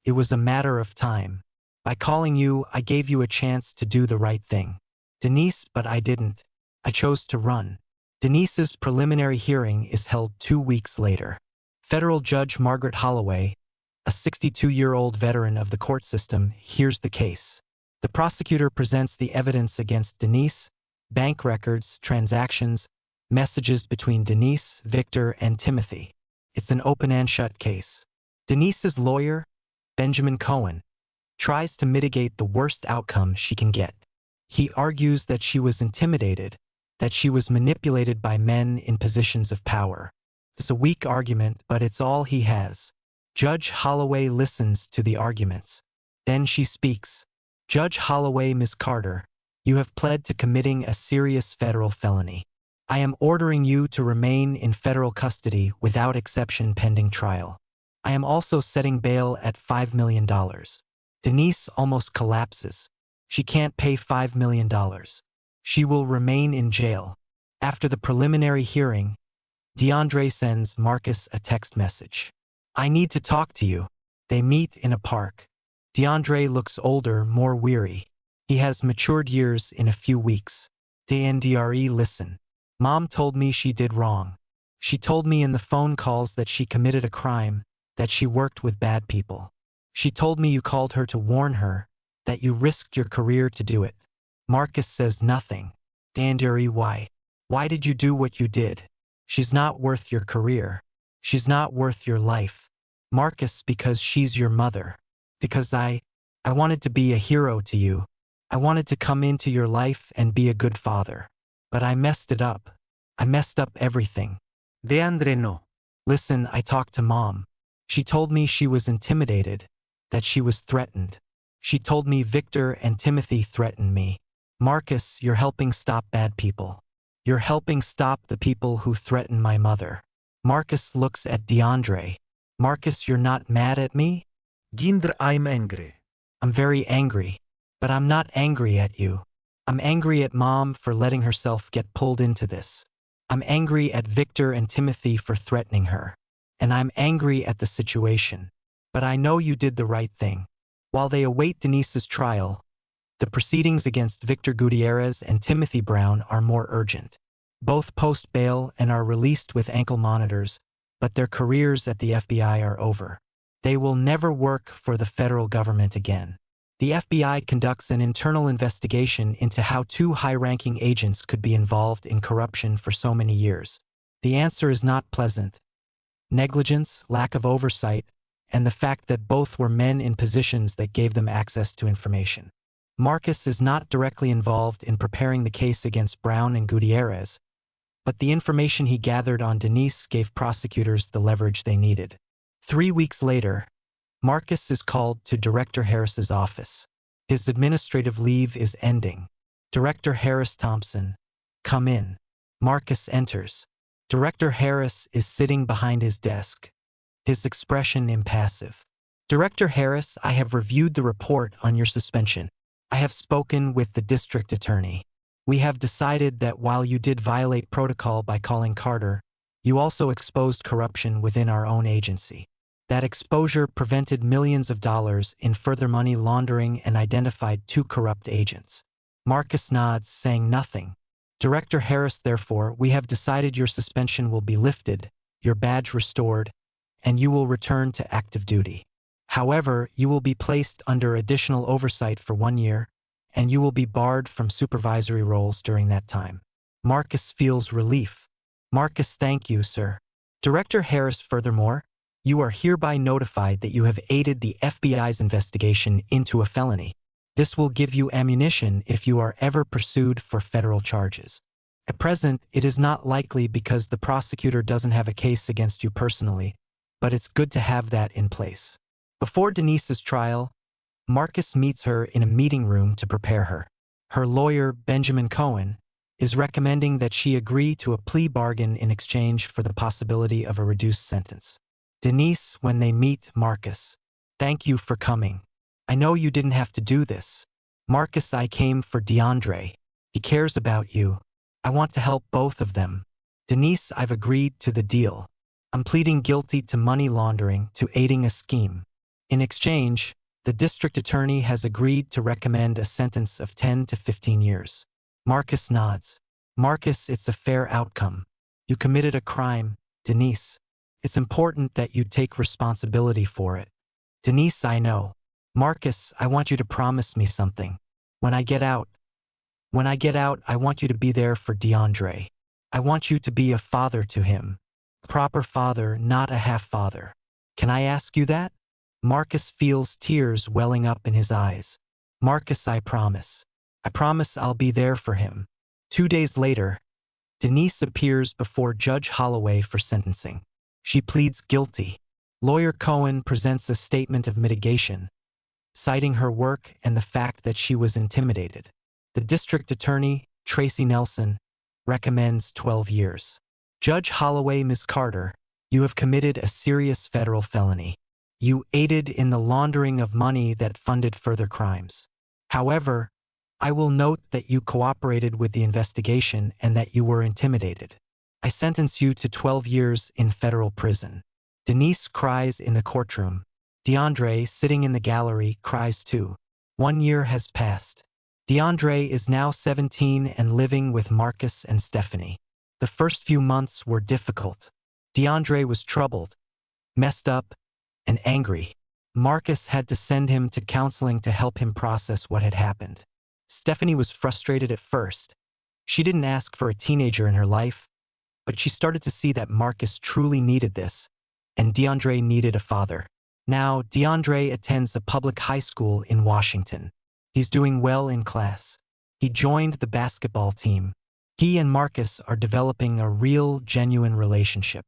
It was a matter of time. By calling you, I gave you a chance to do the right thing. Denise, but I didn't. I chose to run. Denise's preliminary hearing is held 2 weeks later. Federal Judge Margaret Holloway, a 62-year-old veteran of the court system, hears the case. The prosecutor presents the evidence against Denise, bank records, transactions, messages between Denise, Victor, and Timothy. It's an open and shut case. Denise's lawyer, Benjamin Cohen, tries to mitigate the worst outcome she can get. He argues that she was intimidated, that she was manipulated by men in positions of power. It's a weak argument, but it's all he has. Judge Holloway listens to the arguments. Then she speaks. Judge Holloway, Ms. Carter, you have pled to committing a serious federal felony. I am ordering you to remain in federal custody without exception pending trial. I am also setting bail at $5 million. Denise almost collapses. She can't pay $5 million. She will remain in jail. After the preliminary hearing, DeAndre sends Marcus a text message. I need to talk to you. They meet in a park. DeAndre looks older, more weary. He has matured years in a few weeks. DeAndre, listen. Mom told me she did wrong. She told me in the phone calls that she committed a crime, that she worked with bad people. She told me you called her to warn her, that you risked your career to do it. Marcus says nothing. DeAndre, why? Why did you do what you did? She's not worth your career. She's not worth your life. Marcus, because she's your mother. Because I wanted to be a hero to you. I wanted to come into your life and be a good father. But I messed it up. I messed up everything. DeAndre, no. Listen, I talked to Mom. She told me she was intimidated, that she was threatened. She told me Victor and Timothy threatened me. Marcus, you're helping stop bad people. You're helping stop the people who threaten my mother. Marcus looks at DeAndre. Marcus, you're not mad at me? DeAndre, I'm angry. I'm very angry. But I'm not angry at you. I'm angry at Mom for letting herself get pulled into this. I'm angry at Victor and Timothy for threatening her. And I'm angry at the situation. But I know you did the right thing. While they await Denise's trial, the proceedings against Victor Gutierrez and Timothy Brown are more urgent. Both post bail and are released with ankle monitors, but their careers at the FBI are over. They will never work for the federal government again. The FBI conducts an internal investigation into how two high-ranking agents could be involved in corruption for so many years. The answer is not pleasant. Negligence, lack of oversight, and the fact that both were men in positions that gave them access to information. Marcus is not directly involved in preparing the case against Brown and Gutierrez, but the information he gathered on Denise gave prosecutors the leverage they needed. 3 weeks later, Marcus is called to Director Harris's office. His administrative leave is ending. Director Harris Thompson, come in. Marcus enters. Director Harris is sitting behind his desk, his expression impassive. Director Harris, I have reviewed the report on your suspension. I have spoken with the district attorney. We have decided that while you did violate protocol by calling Carter, you also exposed corruption within our own agency. That exposure prevented millions of dollars in further money laundering and identified 2 corrupt agents. Marcus nods, saying nothing. Director Harris, therefore, we have decided your suspension will be lifted, your badge restored, and you will return to active duty. However, you will be placed under additional oversight for 1 year, and you will be barred from supervisory roles during that time. Marcus feels relief. Marcus, thank you, sir. Director Harris, furthermore, you are hereby notified that you have aided the FBI's investigation into a felony. This will give you ammunition if you are ever pursued for federal charges. At present, it is not likely because the prosecutor doesn't have a case against you personally, but it's good to have that in place. Before Denise's trial, Marcus meets her in a meeting room to prepare her. Her lawyer, Benjamin Cohen, is recommending that she agree to a plea bargain in exchange for the possibility of a reduced sentence. Denise, when they meet Marcus, thank you for coming. I know you didn't have to do this. Marcus, I came for DeAndre. He cares about you. I want to help both of them. Denise, I've agreed to the deal. I'm pleading guilty to money laundering, to aiding a scheme. In exchange, the district attorney has agreed to recommend a sentence of 10 to 15 years. Marcus nods. Marcus, it's a fair outcome. You committed a crime, Denise. It's important that you take responsibility for it. Denise, I know. Marcus, I want you to promise me something. When I get out, I want you to be there for DeAndre. I want you to be a father to him. Proper father, not a half-father. Can I ask you that? Marcus feels tears welling up in his eyes. Marcus, I promise. I promise I'll be there for him. 2 days later, Denise appears before Judge Holloway for sentencing. She pleads guilty. Lawyer Cohen presents a statement of mitigation, citing her work and the fact that she was intimidated. The district attorney, Tracy Nelson, recommends 12 years. Judge Holloway, Ms. Carter, you have committed a serious federal felony. You aided in the laundering of money that funded further crimes. However, I will note that you cooperated with the investigation and that you were intimidated. I sentence you to 12 years in federal prison. Denise cries in the courtroom. DeAndre, sitting in the gallery, cries too. 1 year has passed. DeAndre is now 17 and living with Marcus and Stephanie. The first few months were difficult. DeAndre was troubled, messed up, and angry. Marcus had to send him to counseling to help him process what had happened. Stephanie was frustrated at first. She didn't ask for a teenager in her life, but she started to see that Marcus truly needed this, and DeAndre needed a father. Now, DeAndre attends a public high school in Washington. He's doing well in class. He joined the basketball team. He and Marcus are developing a real, genuine relationship.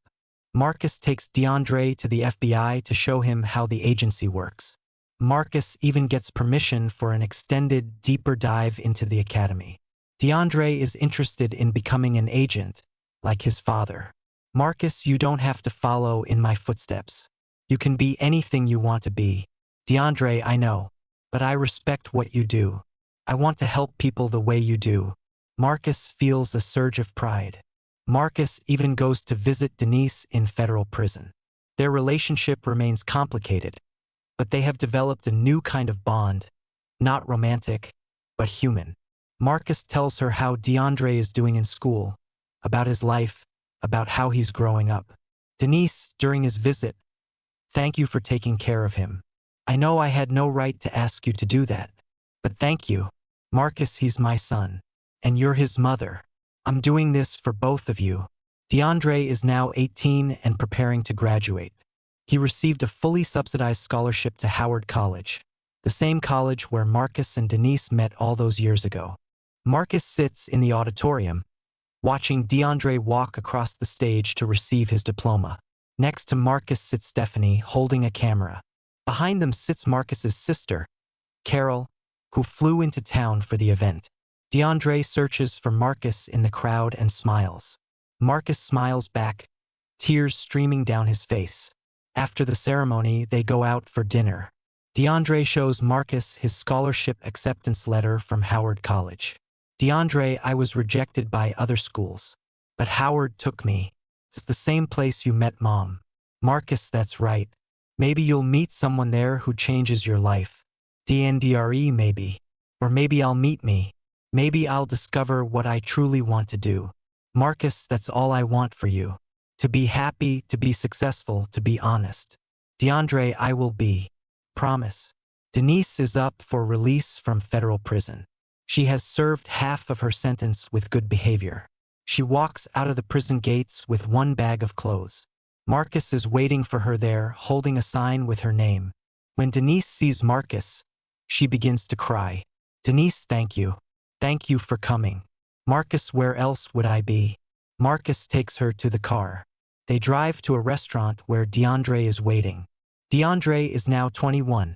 Marcus takes DeAndre to the FBI to show him how the agency works. Marcus even gets permission for an extended, deeper dive into the academy. DeAndre is interested in becoming an agent, like his father. Marcus, you don't have to follow in my footsteps. You can be anything you want to be. DeAndre, I know, but I respect what you do. I want to help people the way you do. Marcus feels a surge of pride. Marcus even goes to visit Denise in federal prison. Their relationship remains complicated, but they have developed a new kind of bond, not romantic, but human. Marcus tells her how DeAndre is doing in school, about his life, about how he's growing up. Denise, during his visit, thank you for taking care of him. I know I had no right to ask you to do that, but thank you. Marcus, he's my son, and you're his mother. I'm doing this for both of you. DeAndre is now 18 and preparing to graduate. He received a fully subsidized scholarship to Howard College, the same college where Marcus and Denise met all those years ago. Marcus sits in the auditorium, watching DeAndre walk across the stage to receive his diploma. Next to Marcus sits Stephanie, holding a camera. Behind them sits Marcus's sister, Carol, who flew into town for the event. DeAndre searches for Marcus in the crowd and smiles. Marcus smiles back, tears streaming down his face. After the ceremony, they go out for dinner. DeAndre shows Marcus his scholarship acceptance letter from Howard College. DeAndre, I was rejected by other schools, but Howard took me. It's the same place you met Mom. Marcus, that's right. Maybe you'll meet someone there who changes your life. DNDRE maybe. Or maybe I'll meet me. Maybe I'll discover what I truly want to do. Marcus, that's all I want for you. To be happy, to be successful, to be honest. DeAndre, I will be. Promise. Denise is up for release from federal prison. She has served half of her sentence with good behavior. She walks out of the prison gates with one bag of clothes. Marcus is waiting for her there, holding a sign with her name. When Denise sees Marcus, she begins to cry. Denise, thank you. Thank you for coming. Marcus, where else would I be? Marcus takes her to the car. They drive to a restaurant where DeAndre is waiting. DeAndre is now 21,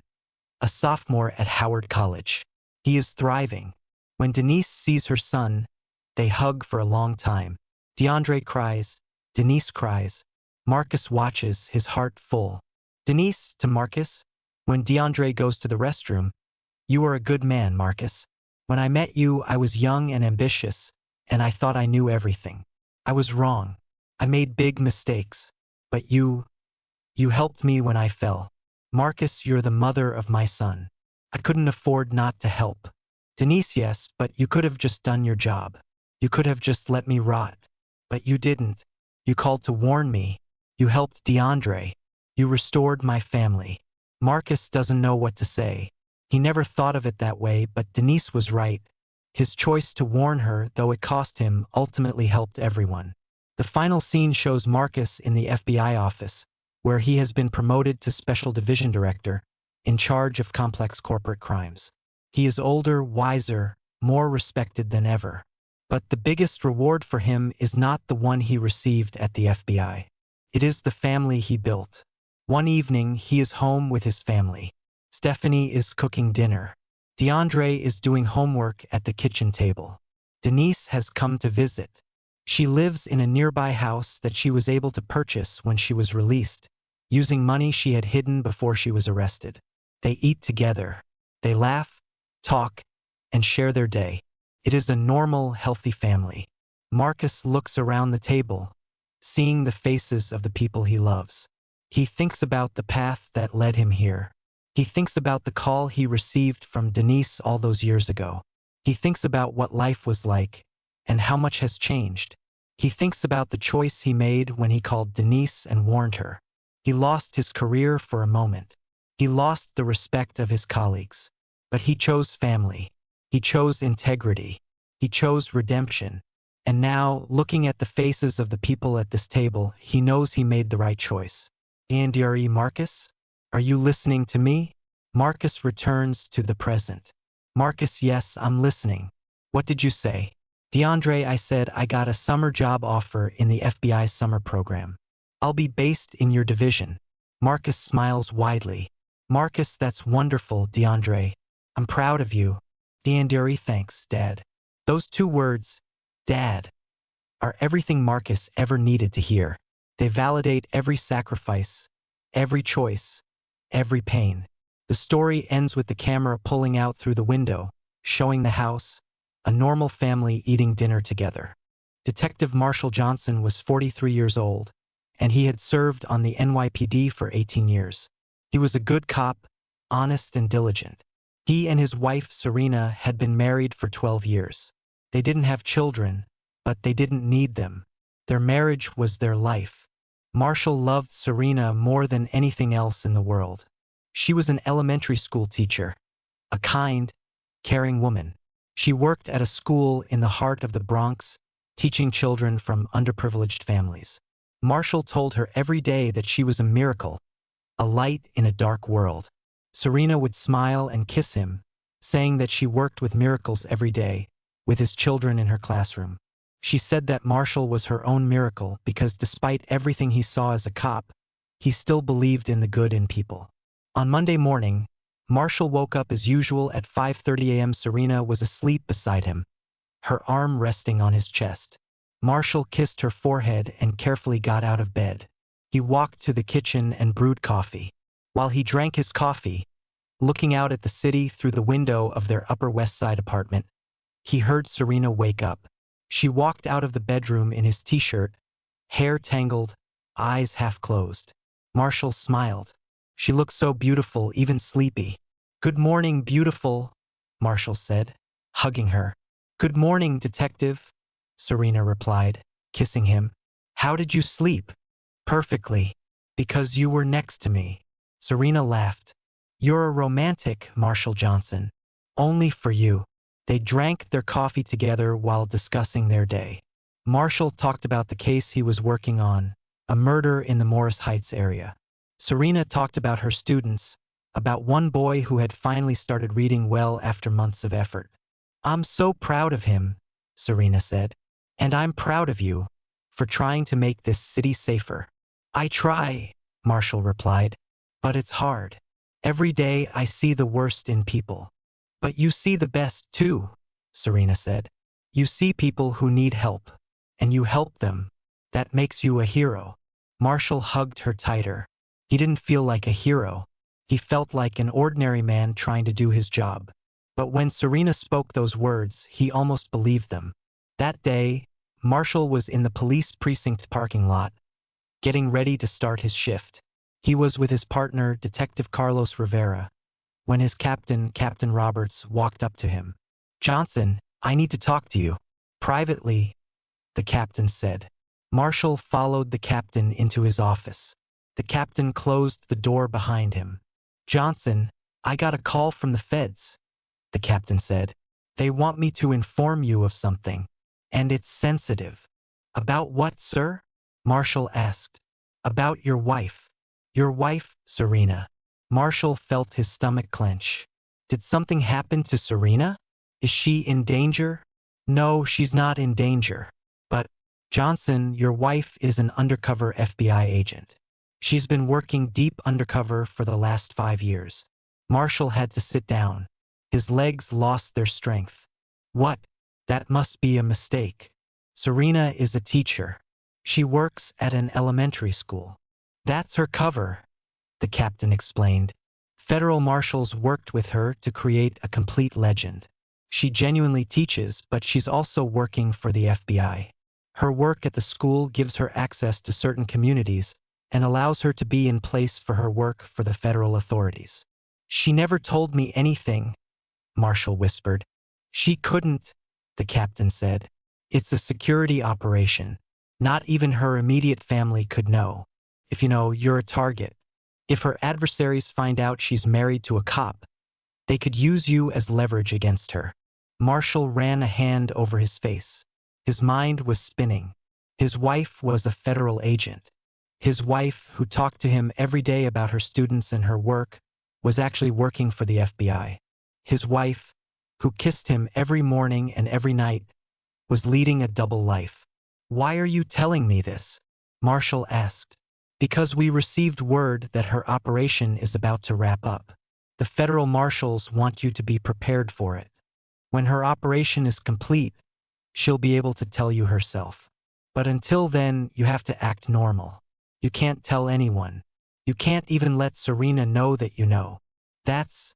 a sophomore at Howard College. He is thriving. When Denise sees her son, they hug for a long time. DeAndre cries. Denise cries. Marcus watches, his heart full. Denise to Marcus. When DeAndre goes to the restroom, you are a good man, Marcus. When I met you, I was young and ambitious, and I thought I knew everything. I was wrong. I made big mistakes. But you helped me when I fell. Marcus, you're the mother of my son. I couldn't afford not to help. Denise, yes, but you could have just done your job. You could have just let me rot. But you didn't. You called to warn me. You helped DeAndre. You restored my family. Marcus doesn't know what to say. He never thought of it that way, but Denise was right. His choice to warn her, though it cost him, ultimately helped everyone. The final scene shows Marcus in the FBI office, where he has been promoted to Special Division Director, in charge of complex corporate crimes. He is older, wiser, more respected than ever. But the biggest reward for him is not the one he received at the FBI. It is the family he built. One evening, he is home with his family. Stephanie is cooking dinner. DeAndre is doing homework at the kitchen table. Denise has come to visit. She lives in a nearby house that she was able to purchase when she was released, using money she had hidden before she was arrested. They eat together. They laugh, talk, and share their day. It is a normal, healthy family. Marcus looks around the table, seeing the faces of the people he loves. He thinks about the path that led him here. He thinks about the call he received from Denise all those years ago. He thinks about what life was like and how much has changed. He thinks about the choice he made when he called Denise and warned her. He lost his career for a moment. He lost the respect of his colleagues. But he chose family. He chose integrity. He chose redemption. And now, looking at the faces of the people at this table, he knows he made the right choice. DeAndre, Marcus? Are you listening to me? Marcus returns to the present. Marcus, yes, I'm listening. What did you say? DeAndre, I said I got a summer job offer in the FBI's summer program. I'll be based in your division. Marcus smiles widely. Marcus, that's wonderful, DeAndre. I'm proud of you. DeAndre, thanks, Dad. Those two words, Dad, are everything Marcus ever needed to hear. They validate every sacrifice, every choice, every pain. The story ends with the camera pulling out through the window, showing the house, a normal family eating dinner together. Detective Marshall Johnson was 43 years old, and he had served on the NYPD for 18 years. He was a good cop, honest and diligent. He and his wife, Serena, had been married for 12 years. They didn't have children, but they didn't need them. Their marriage was their life. Marshall loved Serena more than anything else in the world. She was an elementary school teacher, a kind, caring woman. She worked at a school in the heart of the Bronx, teaching children from underprivileged families. Marshall told her every day that she was a miracle, a light in a dark world. Serena would smile and kiss him, saying that she worked with miracles every day, with his children in her classroom. She said that Marshall was her own miracle because despite everything he saw as a cop, he still believed in the good in people. On Monday morning, Marshall woke up as usual at 5:30 a.m. Serena was asleep beside him, her arm resting on his chest. Marshall kissed her forehead and carefully got out of bed. He walked to the kitchen and brewed coffee. While he drank his coffee, looking out at the city through the window of their Upper West Side apartment, he heard Serena wake up. She walked out of the bedroom in his t-shirt, hair tangled, eyes half closed. Marshall smiled. She looked so beautiful, even sleepy. "Good morning, beautiful," Marshall said, hugging her. "Good morning, detective," Serena replied, kissing him. "How did you sleep?" "Perfectly. Because you were next to me." Serena laughed. "You're a romantic, Marshall Johnson. Only for you." They drank their coffee together while discussing their day. Marshall talked about the case he was working on, a murder in the Morris Heights area. Serena talked about her students, about one boy who had finally started reading well after months of effort. "I'm so proud of him," Serena said. "And I'm proud of you for trying to make this city safer." "I try," Marshall replied, "but it's hard. Every day I see the worst in people." "But you see the best too," Serena said. "You see people who need help, and you help them. That makes you a hero." Marshall hugged her tighter. He didn't feel like a hero. He felt like an ordinary man trying to do his job. But when Serena spoke those words, he almost believed them. That day, Marshall was in the police precinct parking lot, getting ready to start his shift. He was with his partner, Detective Carlos Rivera, when his captain, Captain Roberts, walked up to him. "Johnson, I need to talk to you." "Privately," the captain said. Marshall followed the captain into his office. The captain closed the door behind him. "Johnson, I got a call from the feds," the captain said. "They want me to inform you of something, and it's sensitive." "About what, sir?" Marshall asked. "About your wife." "Your wife, Serena." Marshall felt his stomach clench. Did something happen to Serena? Is she in danger? No, she's not in danger. But, Johnson, your wife is an undercover FBI agent. She's been working deep undercover for the last 5 years. Marshall had to sit down. His legs lost their strength. What? That must be a mistake. Serena is a teacher. She works at an elementary school. That's her cover, the captain explained. Federal marshals worked with her to create a complete legend. She genuinely teaches, but she's also working for the FBI. Her work at the school gives her access to certain communities and allows her to be in place for her work for the federal authorities. She never told me anything, Marshall whispered. She couldn't, the captain said. It's a security operation. Not even her immediate family could know. If you're a target. If her adversaries find out she's married to a cop, they could use you as leverage against her. Marshall ran a hand over his face. His mind was spinning. His wife was a federal agent. His wife, who talked to him every day about her students and her work, was actually working for the FBI. His wife, who kissed him every morning and every night, was leading a double life. Why are you telling me this? Marshall asked. Because we received word that her operation is about to wrap up. The federal marshals want you to be prepared for it. When her operation is complete, she'll be able to tell you herself. But until then, you have to act normal. You can't tell anyone. You can't even let Serena know that you know. That's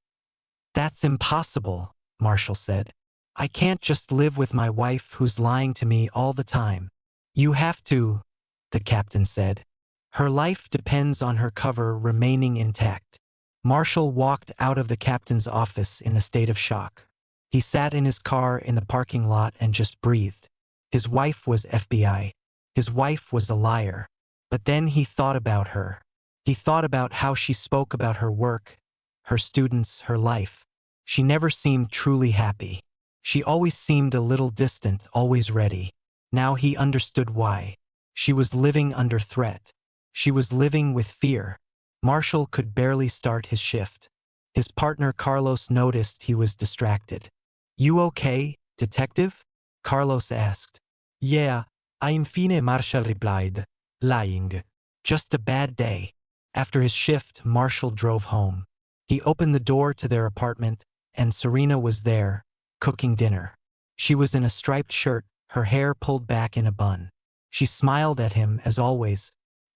impossible, Marshall said. I can't just live with my wife who's lying to me all the time. You have to, the captain said. Her life depends on her cover remaining intact. Marshall walked out of the captain's office in a state of shock. He sat in his car in the parking lot and just breathed. His wife was FBI. His wife was a liar. But then he thought about her. He thought about how she spoke about her work, her students, her life. She never seemed truly happy. She always seemed a little distant, always ready. Now he understood why. She was living under threat. She was living with fear. Marshall could barely start his shift. His partner Carlos noticed he was distracted. You okay, detective? Carlos asked. Yeah, I'm fine, Marshall replied, lying. Just a bad day. After his shift, Marshall drove home. He opened the door to their apartment, and Serena was there, cooking dinner. She was in a striped shirt, her hair pulled back in a bun. She smiled at him as always.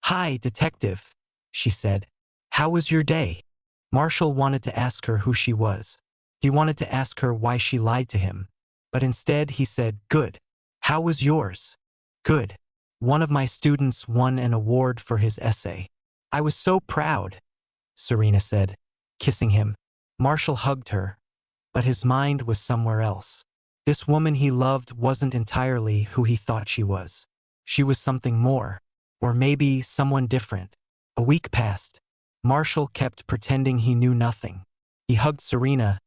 Hi, detective, she said. How was your day? Marshall wanted to ask her who she was. He wanted to ask her why she lied to him. But instead he said, good. How was yours? Good. One of my students won an award for his essay. I was so proud, Serena said, kissing him. Marshall hugged her, but his mind was somewhere else. This woman he loved wasn't entirely who he thought she was. She was something more, or maybe someone different. A week passed. Marshall kept pretending he knew nothing. He hugged Serena,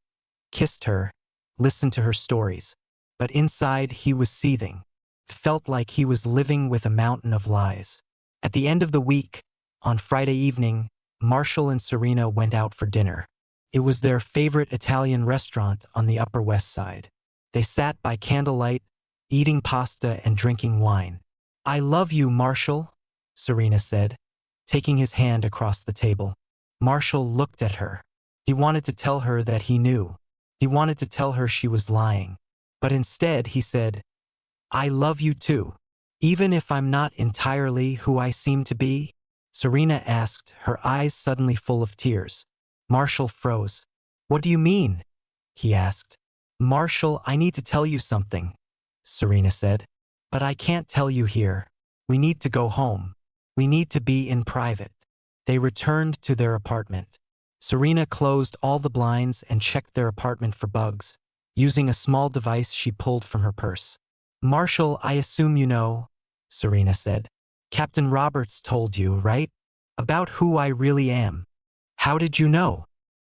kissed her, listened to her stories. But inside he was seething. It felt like he was living with a mountain of lies. At the end of the week, on Friday evening, Marshall and Serena went out for dinner. It was their favorite Italian restaurant on the Upper West Side. They sat by candlelight, eating pasta and drinking wine. I love you, Marshall, Serena said, taking his hand across the table. Marshall looked at her. He wanted to tell her that he knew. He wanted to tell her she was lying. But instead he said, I love you too. Even if I'm not entirely who I seem to be? Serena asked, her eyes suddenly full of tears. Marshall froze. What do you mean? He asked. Marshall, I need to tell you something, Serena said. But I can't tell you here. We need to go home. We need to be in private. They returned to their apartment. Serena closed all the blinds and checked their apartment for bugs, using a small device she pulled from her purse. Marshall, I assume you know, Serena said. Captain Roberts told you, right? About who I really am. How did you know?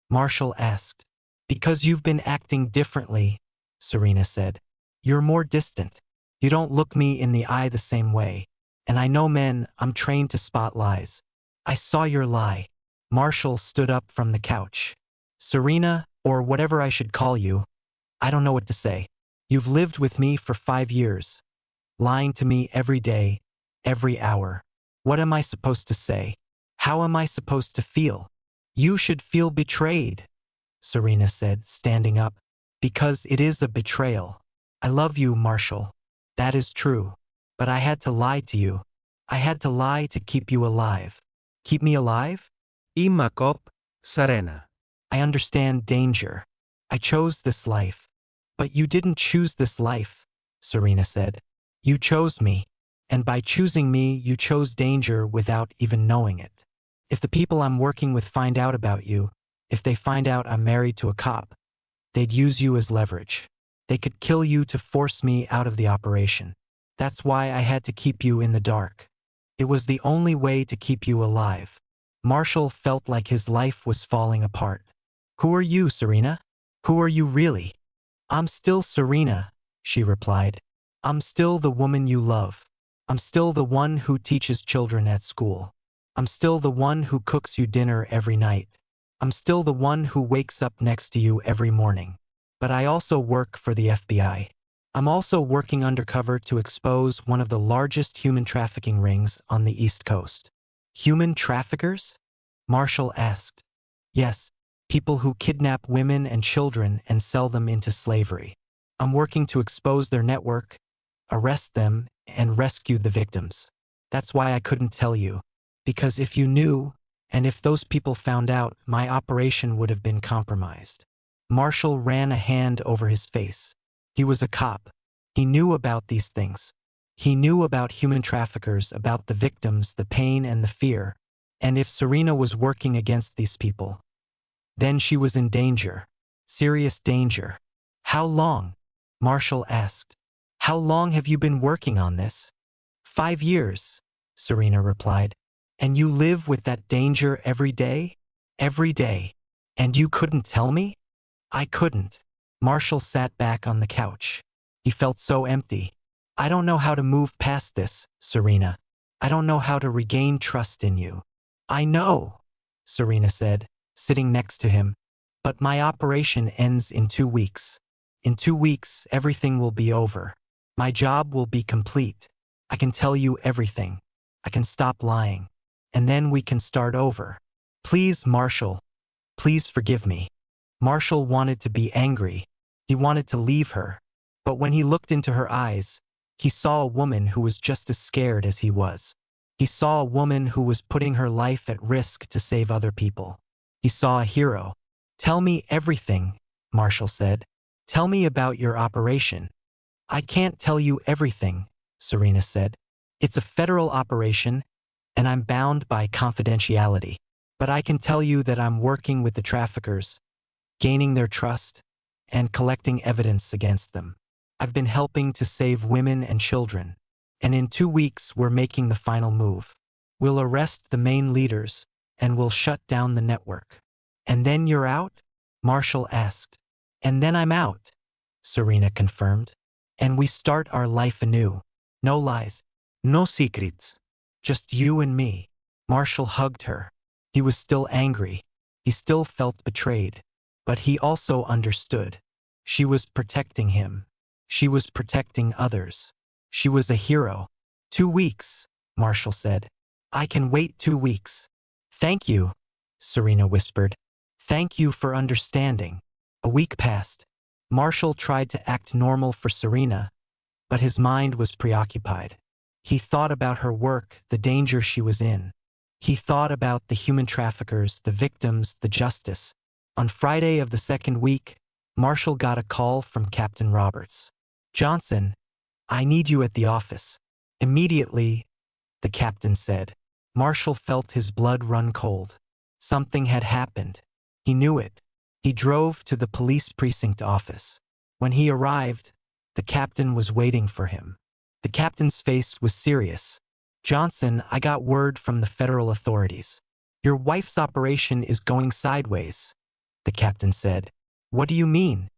Marshall asked. Because you've been acting differently, Serena said. You're more distant. You don't look me in the eye the same way. And I know men, I'm trained to spot lies. I saw your lie. Marshall stood up from the couch. Serena, or whatever I should call you, I don't know what to say. You've lived with me for 5 years, lying to me every day, every hour. What am I supposed to say? How am I supposed to feel? You should feel betrayed, Serena said, standing up. Because it is a betrayal. I love you, Marshall. That is true. But I had to lie to you. I had to lie to keep you alive. Keep me alive? Ima kop, Serena. I understand danger. I chose this life. But you didn't choose this life, Serena said. You chose me. And by choosing me, you chose danger without even knowing it. If the people I'm working with find out about you, if they find out I'm married to a cop, they'd use you as leverage. They could kill you to force me out of the operation. That's why I had to keep you in the dark. It was the only way to keep you alive. Marshall felt like his life was falling apart. Who are you, Serena? Who are you really? I'm still Serena, she replied. I'm still the woman you love. I'm still the one who teaches children at school. I'm still the one who cooks you dinner every night. I'm still the one who wakes up next to you every morning. But I also work for the FBI. I'm also working undercover to expose one of the largest human trafficking rings on the East Coast. Human traffickers? Marshall asked. Yes, people who kidnap women and children and sell them into slavery. I'm working to expose their network, arrest them, and rescue the victims. That's why I couldn't tell you. Because if you knew, and if those people found out, my operation would have been compromised. Marshall ran a hand over his face. He was a cop. He knew about these things. He knew about human traffickers, about the victims, the pain and the fear. And if Serena was working against these people, then she was in danger. Serious danger. How long? Marshall asked. How long have you been working on this? 5 years, Serena replied. And you live with that danger every day? Every day. And you couldn't tell me? I couldn't. Marshall sat back on the couch. He felt so empty. I don't know how to move past this, Serena. I don't know how to regain trust in you. I know, Serena said, sitting next to him. But my operation ends in 2 weeks. In 2 weeks, everything will be over. My job will be complete. I can tell you everything. I can stop lying. And then we can start over. Please, Marshall. Please forgive me. Marshall wanted to be angry. He wanted to leave her. But when he looked into her eyes, he saw a woman who was just as scared as he was. He saw a woman who was putting her life at risk to save other people. He saw a hero. Tell me everything, Marshall said. Tell me about your operation. I can't tell you everything, Serena said. It's a federal operation, and I'm bound by confidentiality. But I can tell you that I'm working with the traffickers, gaining their trust, and collecting evidence against them. I've been helping to save women and children. And in 2 weeks, we're making the final move. We'll arrest the main leaders, and we'll shut down the network. And then you're out? Marshall asked. And then I'm out, Serena confirmed. And we start our life anew. No lies, no secrets. Just you and me. Marshall hugged her. He was still angry. He still felt betrayed. But he also understood. She was protecting him. She was protecting others. She was a hero. 2 weeks, Marshall said. I can wait 2 weeks. Thank you, Serena whispered. Thank you for understanding. A week passed. Marshall tried to act normal for Serena, but his mind was preoccupied. He thought about her work, the danger she was in. He thought about the human traffickers, the victims, the justice. On Friday of the 2nd week, Marshall got a call from Captain Roberts. Johnson, I need you at the office. Immediately, the captain said. Marshall felt his blood run cold. Something had happened. He knew it. He drove to the police precinct office. When he arrived, the captain was waiting for him. The captain's face was serious. Johnson, I got word from the federal authorities. Your wife's operation is going sideways, the captain said. What do you mean?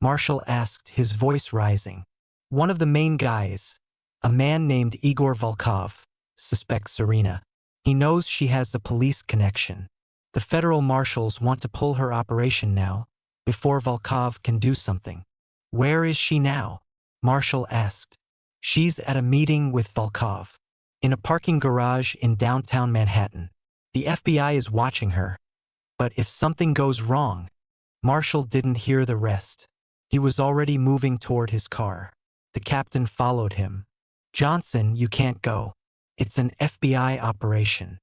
Marshall asked, his voice rising. One of the main guys, a man named Igor Volkov, suspects Serena. He knows she has a police connection. The federal marshals want to pull her operation now, before Volkov can do something. Where is she now? Marshall asked. She's at a meeting with Volkov. In a parking garage in downtown Manhattan. The FBI is watching her. But if something goes wrong, Marshall didn't hear the rest. He was already moving toward his car. The captain followed him. Johnson, you can't go. It's an FBI operation.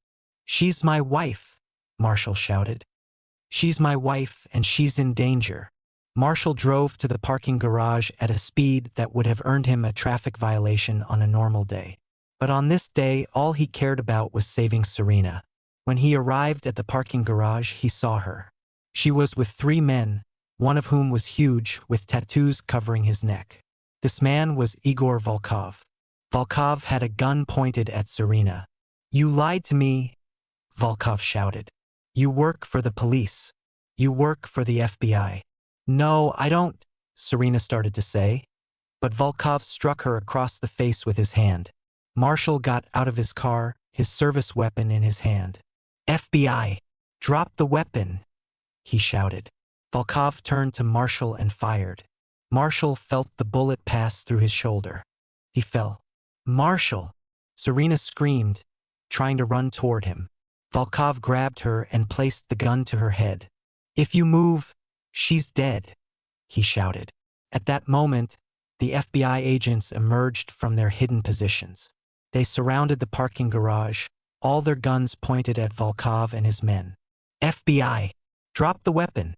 She's my wife, Marshall shouted. She's my wife and she's in danger. Marshall drove to the parking garage at a speed that would have earned him a traffic violation on a normal day. But on this day, all he cared about was saving Serena. When he arrived at the parking garage, he saw her. She was with 3 men, one of whom was huge, with tattoos covering his neck. This man was Igor Volkov. Volkov had a gun pointed at Serena. You lied to me, Volkov shouted. You work for the police. You work for the FBI. No, I don't, Serena started to say. But Volkov struck her across the face with his hand. Marshall got out of his car, his service weapon in his hand. FBI, drop the weapon, he shouted. Volkov turned to Marshall and fired. Marshall felt the bullet pass through his shoulder. He fell. Marshall! Serena screamed, trying to run toward him. Volkov grabbed her and placed the gun to her head. If you move, she's dead, he shouted. At that moment, the FBI agents emerged from their hidden positions. They surrounded the parking garage, all their guns pointed at Volkov and his men. FBI, drop the weapon,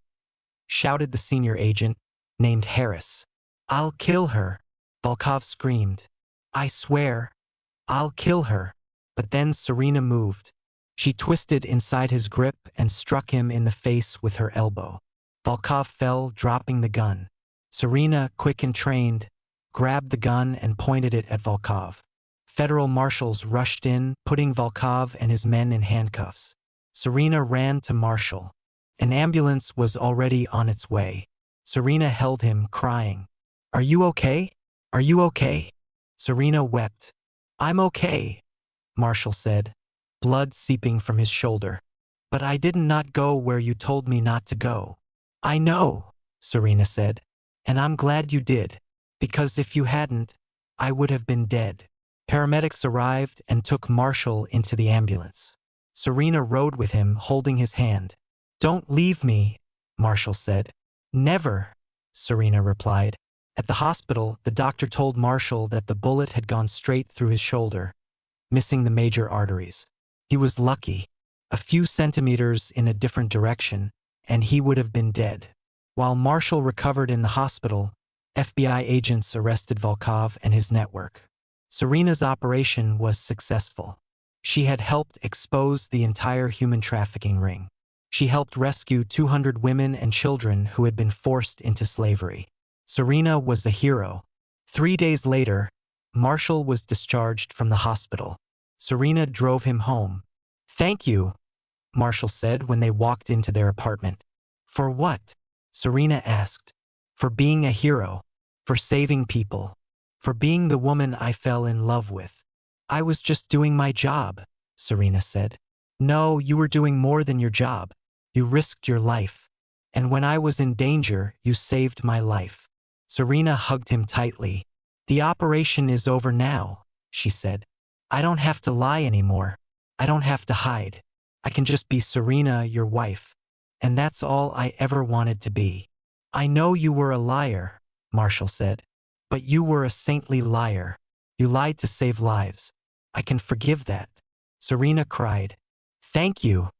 shouted the senior agent, named Harris. I'll kill her, Volkov screamed. I swear, I'll kill her. But then Serena moved. She twisted inside his grip and struck him in the face with her elbow. Volkov fell, dropping the gun. Serena, quick and trained, grabbed the gun and pointed it at Volkov. Federal marshals rushed in, putting Volkov and his men in handcuffs. Serena ran to Marshall. An ambulance was already on its way. Serena held him, crying. Are you okay? Are you okay? Serena wept. I'm okay, Marshall said, blood seeping from his shoulder. But I did not go where you told me not to go. I know, Serena said, and I'm glad you did, because if you hadn't, I would have been dead. Paramedics arrived and took Marshall into the ambulance. Serena rode with him, holding his hand. Don't leave me, Marshall said. Never, Serena replied. At the hospital, the doctor told Marshall that the bullet had gone straight through his shoulder, missing the major arteries. He was lucky. A few centimeters in a different direction, and he would have been dead. While Marshall recovered in the hospital, FBI agents arrested Volkov and his network. Serena's operation was successful. She had helped expose the entire human trafficking ring. She helped rescue 200 women and children who had been forced into slavery. Serena was a hero. 3 days later, Marshall was discharged from the hospital. Serena drove him home. Thank you, Marshall said when they walked into their apartment. For what? Serena asked. For being a hero. For saving people. For being the woman I fell in love with. I was just doing my job, Serena said. No, you were doing more than your job. You risked your life. And when I was in danger, you saved my life. Serena hugged him tightly. The operation is over now, she said. I don't have to lie anymore. I don't have to hide. I can just be Serena, your wife. And that's all I ever wanted to be. I know you were a liar, Marshall said. But you were a saintly liar. You lied to save lives. I can forgive that. Serena cried. Thank you,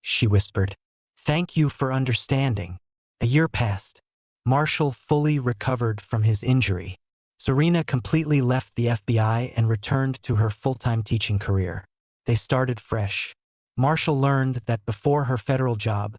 she whispered. Thank you for understanding. A year passed. Marshall fully recovered from his injury. Serena completely left the FBI and returned to her full-time teaching career. They started fresh. Marshall learned that before her federal job,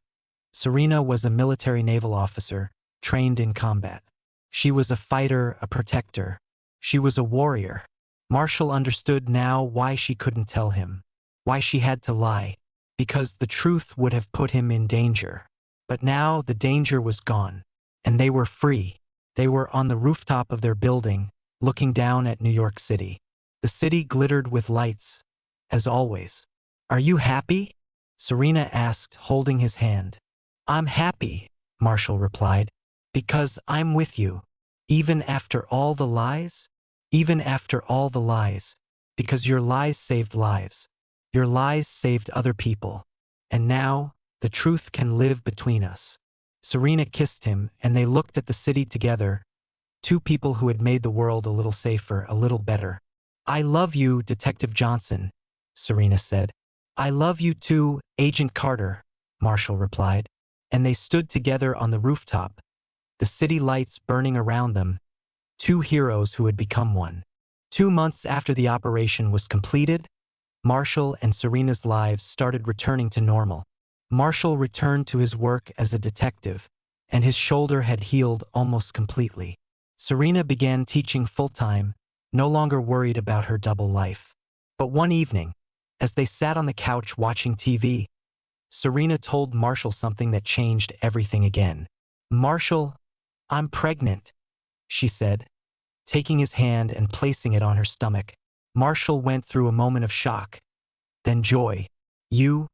Serena was a military naval officer, trained in combat. She was a fighter, a protector. She was a warrior. Marshall understood now why she couldn't tell him, why she had to lie, because the truth would have put him in danger. But now the danger was gone, and they were free. They were on the rooftop of their building, looking down at New York City. The city glittered with lights, as always. Are you happy? Serena asked, holding his hand. I'm happy, Marshall replied, because I'm with you. Even after all the lies? Even after all the lies. Because your lies saved lives. Your lies saved other people. And now, the truth can live between us. Serena kissed him, and they looked at the city together, two people who had made the world a little safer, a little better. I love you, Detective Johnson, Serena said. I love you too, Agent Carter, Marshall replied. And they stood together on the rooftop, the city lights burning around them, two heroes who had become one. 2 months after the operation was completed, Marshall and Serena's lives started returning to normal. Marshall returned to his work as a detective, and his shoulder had healed almost completely. Serena began teaching full-time, no longer worried about her double life. But one evening, as they sat on the couch watching TV, Serena told Marshall something that changed everything again. Marshall, I'm pregnant, she said, taking his hand and placing it on her stomach. Marshall went through a moment of shock, then joy. You're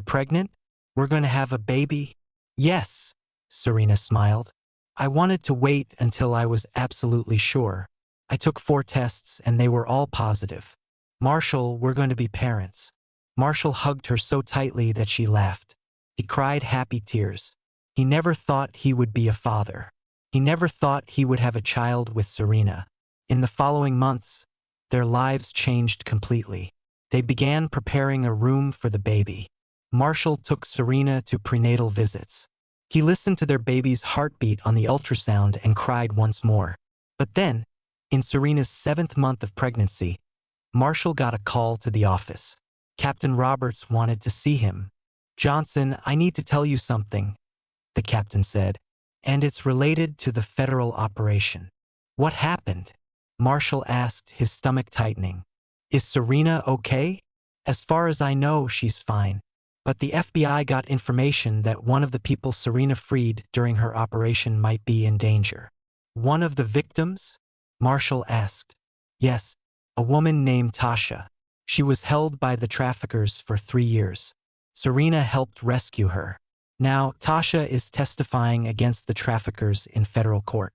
pregnant? We're going to have a baby? Yes, Serena smiled. I wanted to wait until I was absolutely sure. I took 4 tests and they were all positive. Marshall, we're going to be parents. Marshall hugged her so tightly that she laughed. He cried happy tears. He never thought he would be a father. He never thought he would have a child with Serena. In the following months, their lives changed completely. They began preparing a room for the baby. Marshall took Serena to prenatal visits. He listened to their baby's heartbeat on the ultrasound and cried once more. But then, in Serena's 7th month of pregnancy, Marshall got a call to the office. Captain Roberts wanted to see him. Johnson, I need to tell you something, the captain said, and it's related to the federal operation. What happened? Marshall asked, his stomach tightening. Is Serena okay? As far as I know, she's fine. But the FBI got information that one of the people Serena freed during her operation might be in danger. One of the victims? Marshall asked. Yes, a woman named Tasha. She was held by the traffickers for 3 years. Serena helped rescue her. Now, Tasha is testifying against the traffickers in federal court.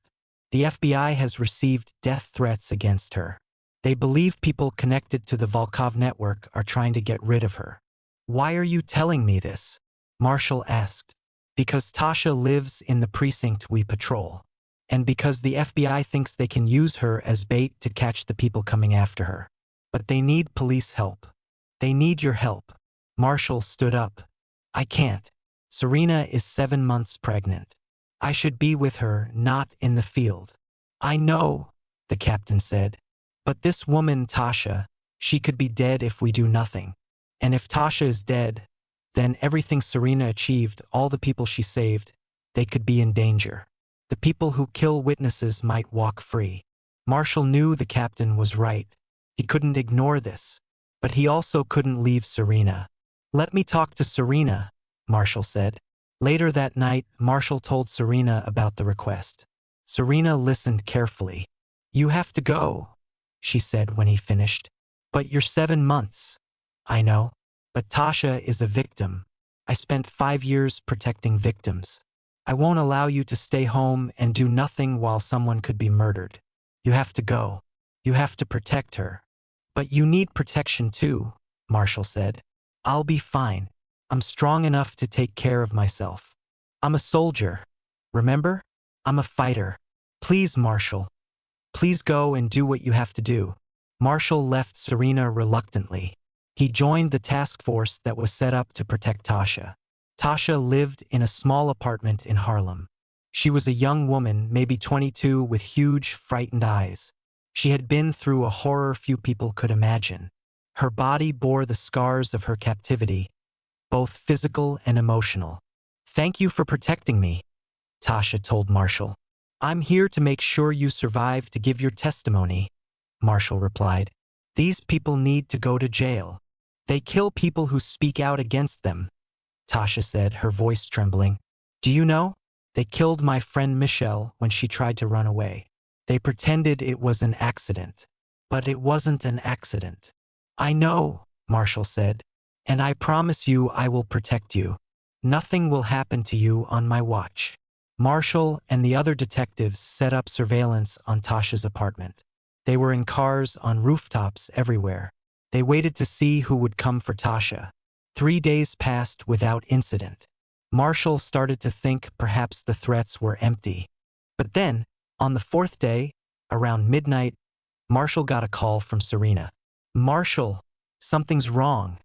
The FBI has received death threats against her. They believe people connected to the Volkov network are trying to get rid of her. Why are you telling me this? Marshall asked. Because Tasha lives in the precinct we patrol. And because the FBI thinks they can use her as bait to catch the people coming after her. But they need police help. They need your help. Marshall stood up. I can't. Serena is 7 months pregnant. I should be with her, not in the field. I know, the captain said. But this woman, Tasha, she could be dead if we do nothing. And if Tasha is dead, then everything Serena achieved, all the people she saved, they could be in danger. The people who kill witnesses might walk free. Marshall knew the captain was right. He couldn't ignore this. But he also couldn't leave Serena. Let me talk to Serena, Marshall said. Later that night, Marshall told Serena about the request. Serena listened carefully. You have to go, she said when he finished. But you're 7 months. I know. But Tasha is a victim. I spent 5 years protecting victims. I won't allow you to stay home and do nothing while someone could be murdered. You have to go. You have to protect her. But you need protection too, Marshall said. I'll be fine. I'm strong enough to take care of myself. I'm a soldier. Remember? I'm a fighter. Please, Marshall. Please go and do what you have to do. Marshall left Serena reluctantly. He joined the task force that was set up to protect Tasha. Tasha lived in a small apartment in Harlem. She was a young woman, maybe 22, with huge, frightened eyes. She had been through a horror few people could imagine. Her body bore the scars of her captivity, both physical and emotional. Thank you for protecting me, Tasha told Marshall. I'm here to make sure you survive to give your testimony, Marshall replied. These people need to go to jail. They kill people who speak out against them, Tasha said, her voice trembling. Do you know? They killed my friend Michelle when she tried to run away. They pretended it was an accident. But it wasn't an accident. I know, Marshall said, and I promise you I will protect you. Nothing will happen to you on my watch. Marshall and the other detectives set up surveillance on Tasha's apartment. They were in cars on rooftops everywhere. They waited to see who would come for Tasha. 3 days passed without incident. Marshall started to think perhaps the threats were empty. But then, on the 4th day, around midnight, Marshall got a call from Serena. "Marshall, something's wrong,"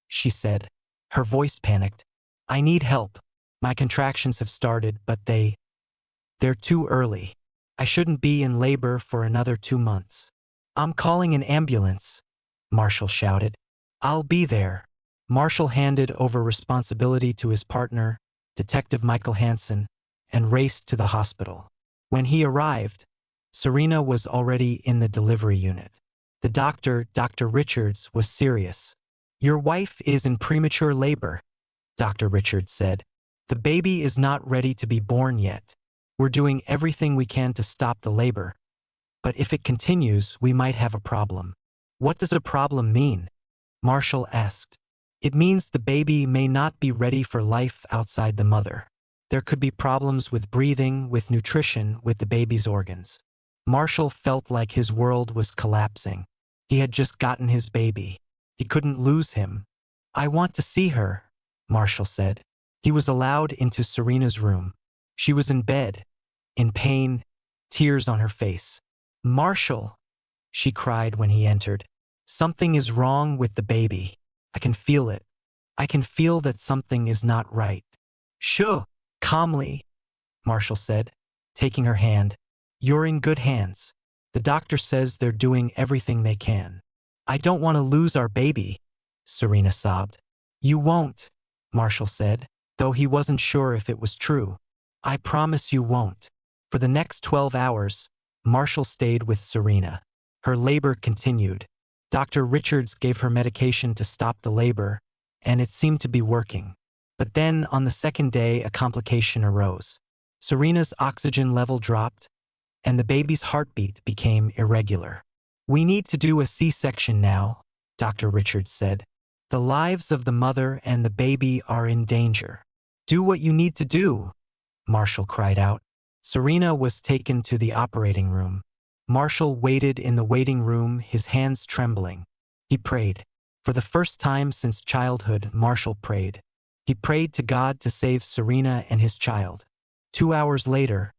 she said. Her voice panicked. "I need help. My contractions have started, but they're too early. I shouldn't be in labor for another 2 months." "I'm calling an ambulance," Marshall shouted. "I'll be there." Marshall handed over responsibility to his partner, Detective Michael Hansen, and raced to the hospital. When he arrived, Serena was already in the delivery unit. The doctor, Dr. Richards, was serious. "Your wife is in premature labor," Dr. Richards said. "The baby is not ready to be born yet. We're doing everything we can to stop the labor. But if it continues, we might have a problem." "What does a problem mean?" Marshall asked. "It means the baby may not be ready for life outside the mother. There could be problems with breathing, with nutrition, with the baby's organs." Marshall felt like his world was collapsing. He had just gotten his baby. He couldn't lose him. "I want to see her," Marshall said. He was allowed into Serena's room. She was in bed, in pain, tears on her face. "Marshall," she cried when he entered. "Something is wrong with the baby. I can feel it. I can feel that something is not right." "Shh, calmly," Marshall said, taking her hand. "You're in good hands. The doctor says they're doing everything they can." "I don't want to lose our baby," Serena sobbed. "You won't," Marshall said, though he wasn't sure if it was true. "I promise you won't." For the next 12 hours, Marshall stayed with Serena. Her labor continued. Dr. Richards gave her medication to stop the labor, and it seemed to be working. But then, on the 2nd day, a complication arose. Serena's oxygen level dropped, and the baby's heartbeat became irregular. "We need to do a C-section now," Dr. Richards said. "The lives of the mother and the baby are in danger." "Do what you need to do," Marshall cried out. Serena was taken to the operating room. Marshall waited in the waiting room, his hands trembling. He prayed. For the first time since childhood, Marshall prayed. He prayed to God to save Serena and his child. 2 hours later,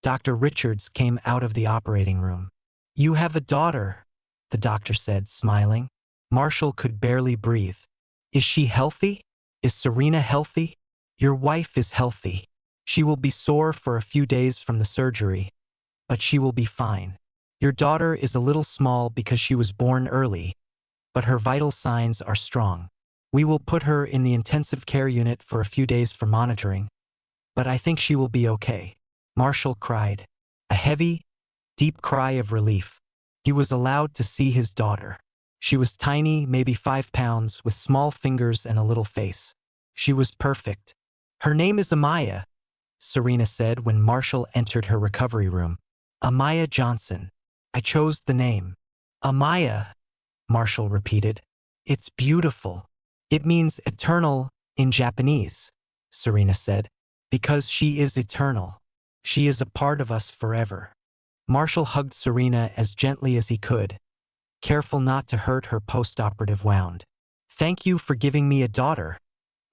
Dr. Richards came out of the operating room. "You have a daughter," the doctor said, smiling. Marshall could barely breathe. "Is she healthy? Is Serena healthy?" "Your wife is healthy. She will be sore for a few days from the surgery, but she will be fine. Your daughter is a little small because she was born early, but her vital signs are strong. We will put her in the intensive care unit for a few days for monitoring, but I think she will be okay." Marshall cried. A heavy, deep cry of relief. He was allowed to see his daughter. She was tiny, maybe 5 pounds, with small fingers and a little face. She was perfect. "Her name is Amaya," Serena said when Marshall entered her recovery room. "Amaya Johnson. I chose the name." "Amaya," Marshall repeated. "It's beautiful. It means eternal in Japanese," Serena said, "because she is eternal. She is a part of us forever." Marshall hugged Serena as gently as he could, careful not to hurt her post-operative wound. "Thank you for giving me a daughter,"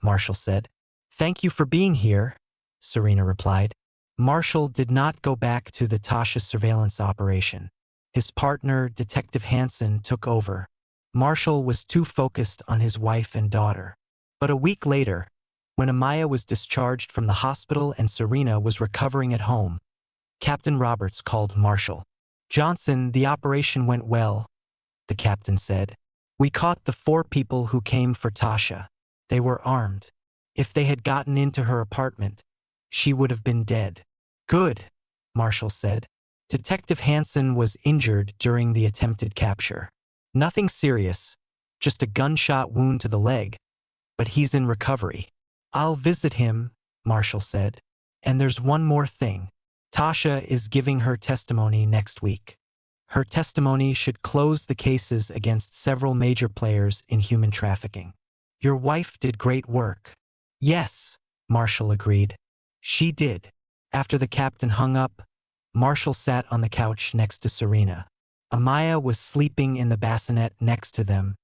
Marshall said. "Thank you for being here," Serena replied. Marshall did not go back to the Tasha surveillance operation. His partner, Detective Hansen, took over. Marshall was too focused on his wife and daughter. But a week later, when Amaya was discharged from the hospital and Serena was recovering at home, Captain Roberts called Marshall. "Johnson, the operation went well," the captain said. "We caught the 4 people who came for Tasha. They were armed. If they had gotten into her apartment, she would have been dead." "Good," Marshall said. Detective Hansen was injured during the attempted capture. "Nothing serious, just a gunshot wound to the leg, but he's in recovery." "I'll visit him," Marshall said. "And there's one more thing. Tasha is giving her testimony next week. Her testimony should close the cases against several major players in human trafficking." "Your wife did great work." "Yes," Marshall agreed. "She did. After the captain hung up, Marshall sat on the couch next to Serena. Amaya was sleeping in the bassinet next to them,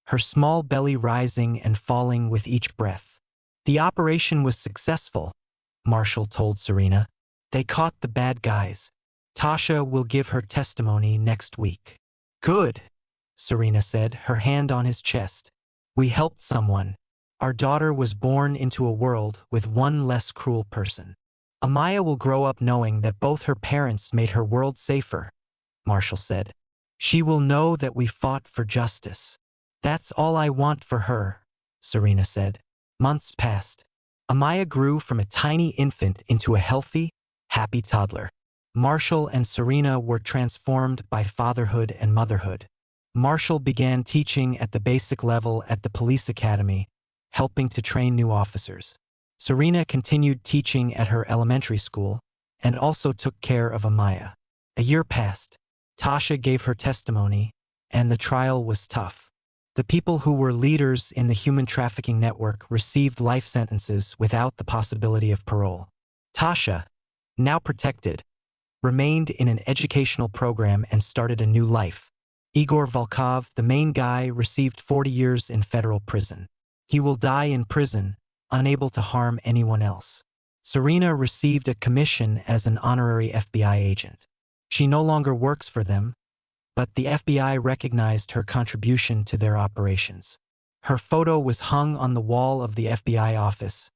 her small belly rising and falling with each breath. The operation was successful, Marshall told Serena. They caught the bad guys. Tasha will give her testimony next week. Good, Serena said, her hand on his chest. We helped someone. Our daughter was born into a world with one less cruel person. Amaya will grow up knowing that both her parents made her world safer, Marshall said. She will know that we fought for justice. That's all I want for her, Serena said. Months passed. Amaya grew from a tiny infant into a healthy, happy toddler. Marshall and Serena were transformed by fatherhood and motherhood. Marshall began teaching at the basic level at the police academy, helping to train new officers. Serena continued teaching at her elementary school and also took care of Amaya. A year passed. Tasha gave her testimony, and the trial was tough. The people who were leaders in the human trafficking network received life sentences without the possibility of parole. Tasha, now protected, remained in an educational program and started a new life. Igor Volkov, the main guy, received 40 years in federal prison. He will die in prison, unable to harm anyone else. Serena received a commission as an honorary FBI agent. She no longer works for them, but the FBI recognized her contribution to their operations. Her photo was hung on the wall of the FBI office,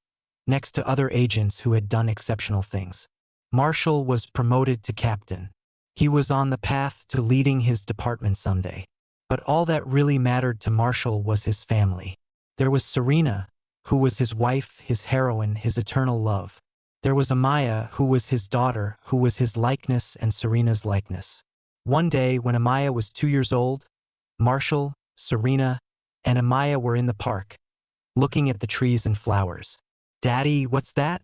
next to other agents who had done exceptional things. Marshall was promoted to captain. He was on the path to leading his department someday. But all that really mattered to Marshall was his family. There was Serena, who was his wife, his heroine, his eternal love. There was Amaya, who was his daughter, who was his likeness and Serena's likeness. One day, when Amaya was 2 years old, Marshall, Serena, and Amaya were in the park, looking at the trees and flowers. "Daddy, what's that?"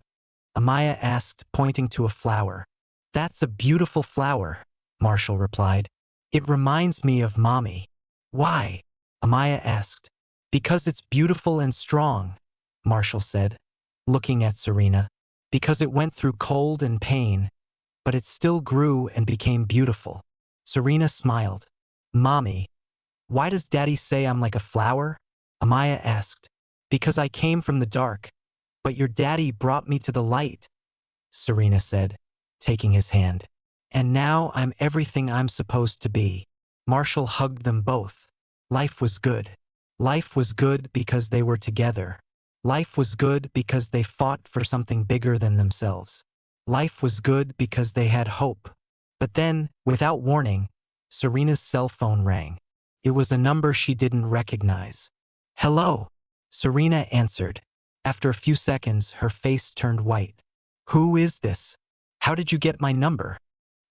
Amaya asked, pointing to a flower. "That's a beautiful flower," Marshall replied. "It reminds me of Mommy." "Why?" Amaya asked. "Because it's beautiful and strong," Marshall said, looking at Serena. "Because it went through cold and pain, but it still grew and became beautiful." Serena smiled. "Mommy, why does Daddy say I'm like a flower?" Amaya asked. "Because I came from the dark, but your daddy brought me to the light," Serena said, taking his hand. "And now I'm everything I'm supposed to be." Marshall hugged them both. Life was good. Life was good because they were together. Life was good because they fought for something bigger than themselves. Life was good because they had hope. But then, without warning, Serena's cell phone rang. It was a number she didn't recognize. "Hello," Serena answered. After a few seconds, her face turned white. "Who is this? How did you get my number?"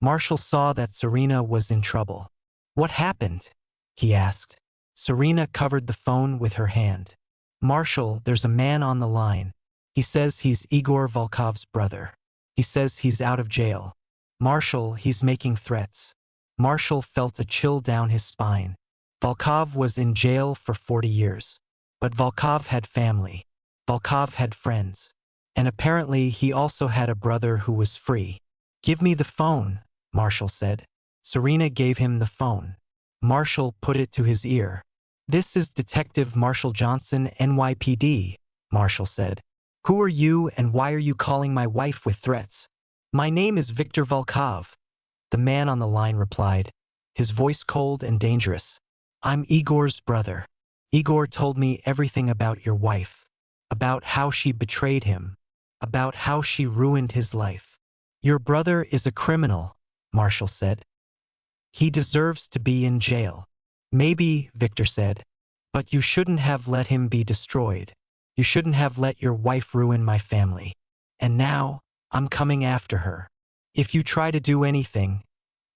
Marshall saw that Serena was in trouble. "What happened?" he asked. Serena covered the phone with her hand. "Marshall, there's a man on the line. He says he's Igor Volkov's brother. He says he's out of jail. Marshall, he's making threats." Marshall felt a chill down his spine. Volkov was in jail for 40 years. But Volkov had family. Volkov had friends. And apparently he also had a brother who was free. "Give me the phone," Marshall said. Serena gave him the phone. Marshall put it to his ear. "This is Detective Marshall Johnson, NYPD, Marshall said. "Who are you and why are you calling my wife with threats?" "My name is Viktor Volkov," the man on the line replied, his voice cold and dangerous. "I'm Igor's brother. Igor told me everything about your wife, about how she betrayed him, about how she ruined his life." "Your brother is a criminal," Marshall said. "He deserves to be in jail." "Maybe," Victor said, "but you shouldn't have let him be destroyed. You shouldn't have let your wife ruin my family. And now, I'm coming after her. If you try to do anything."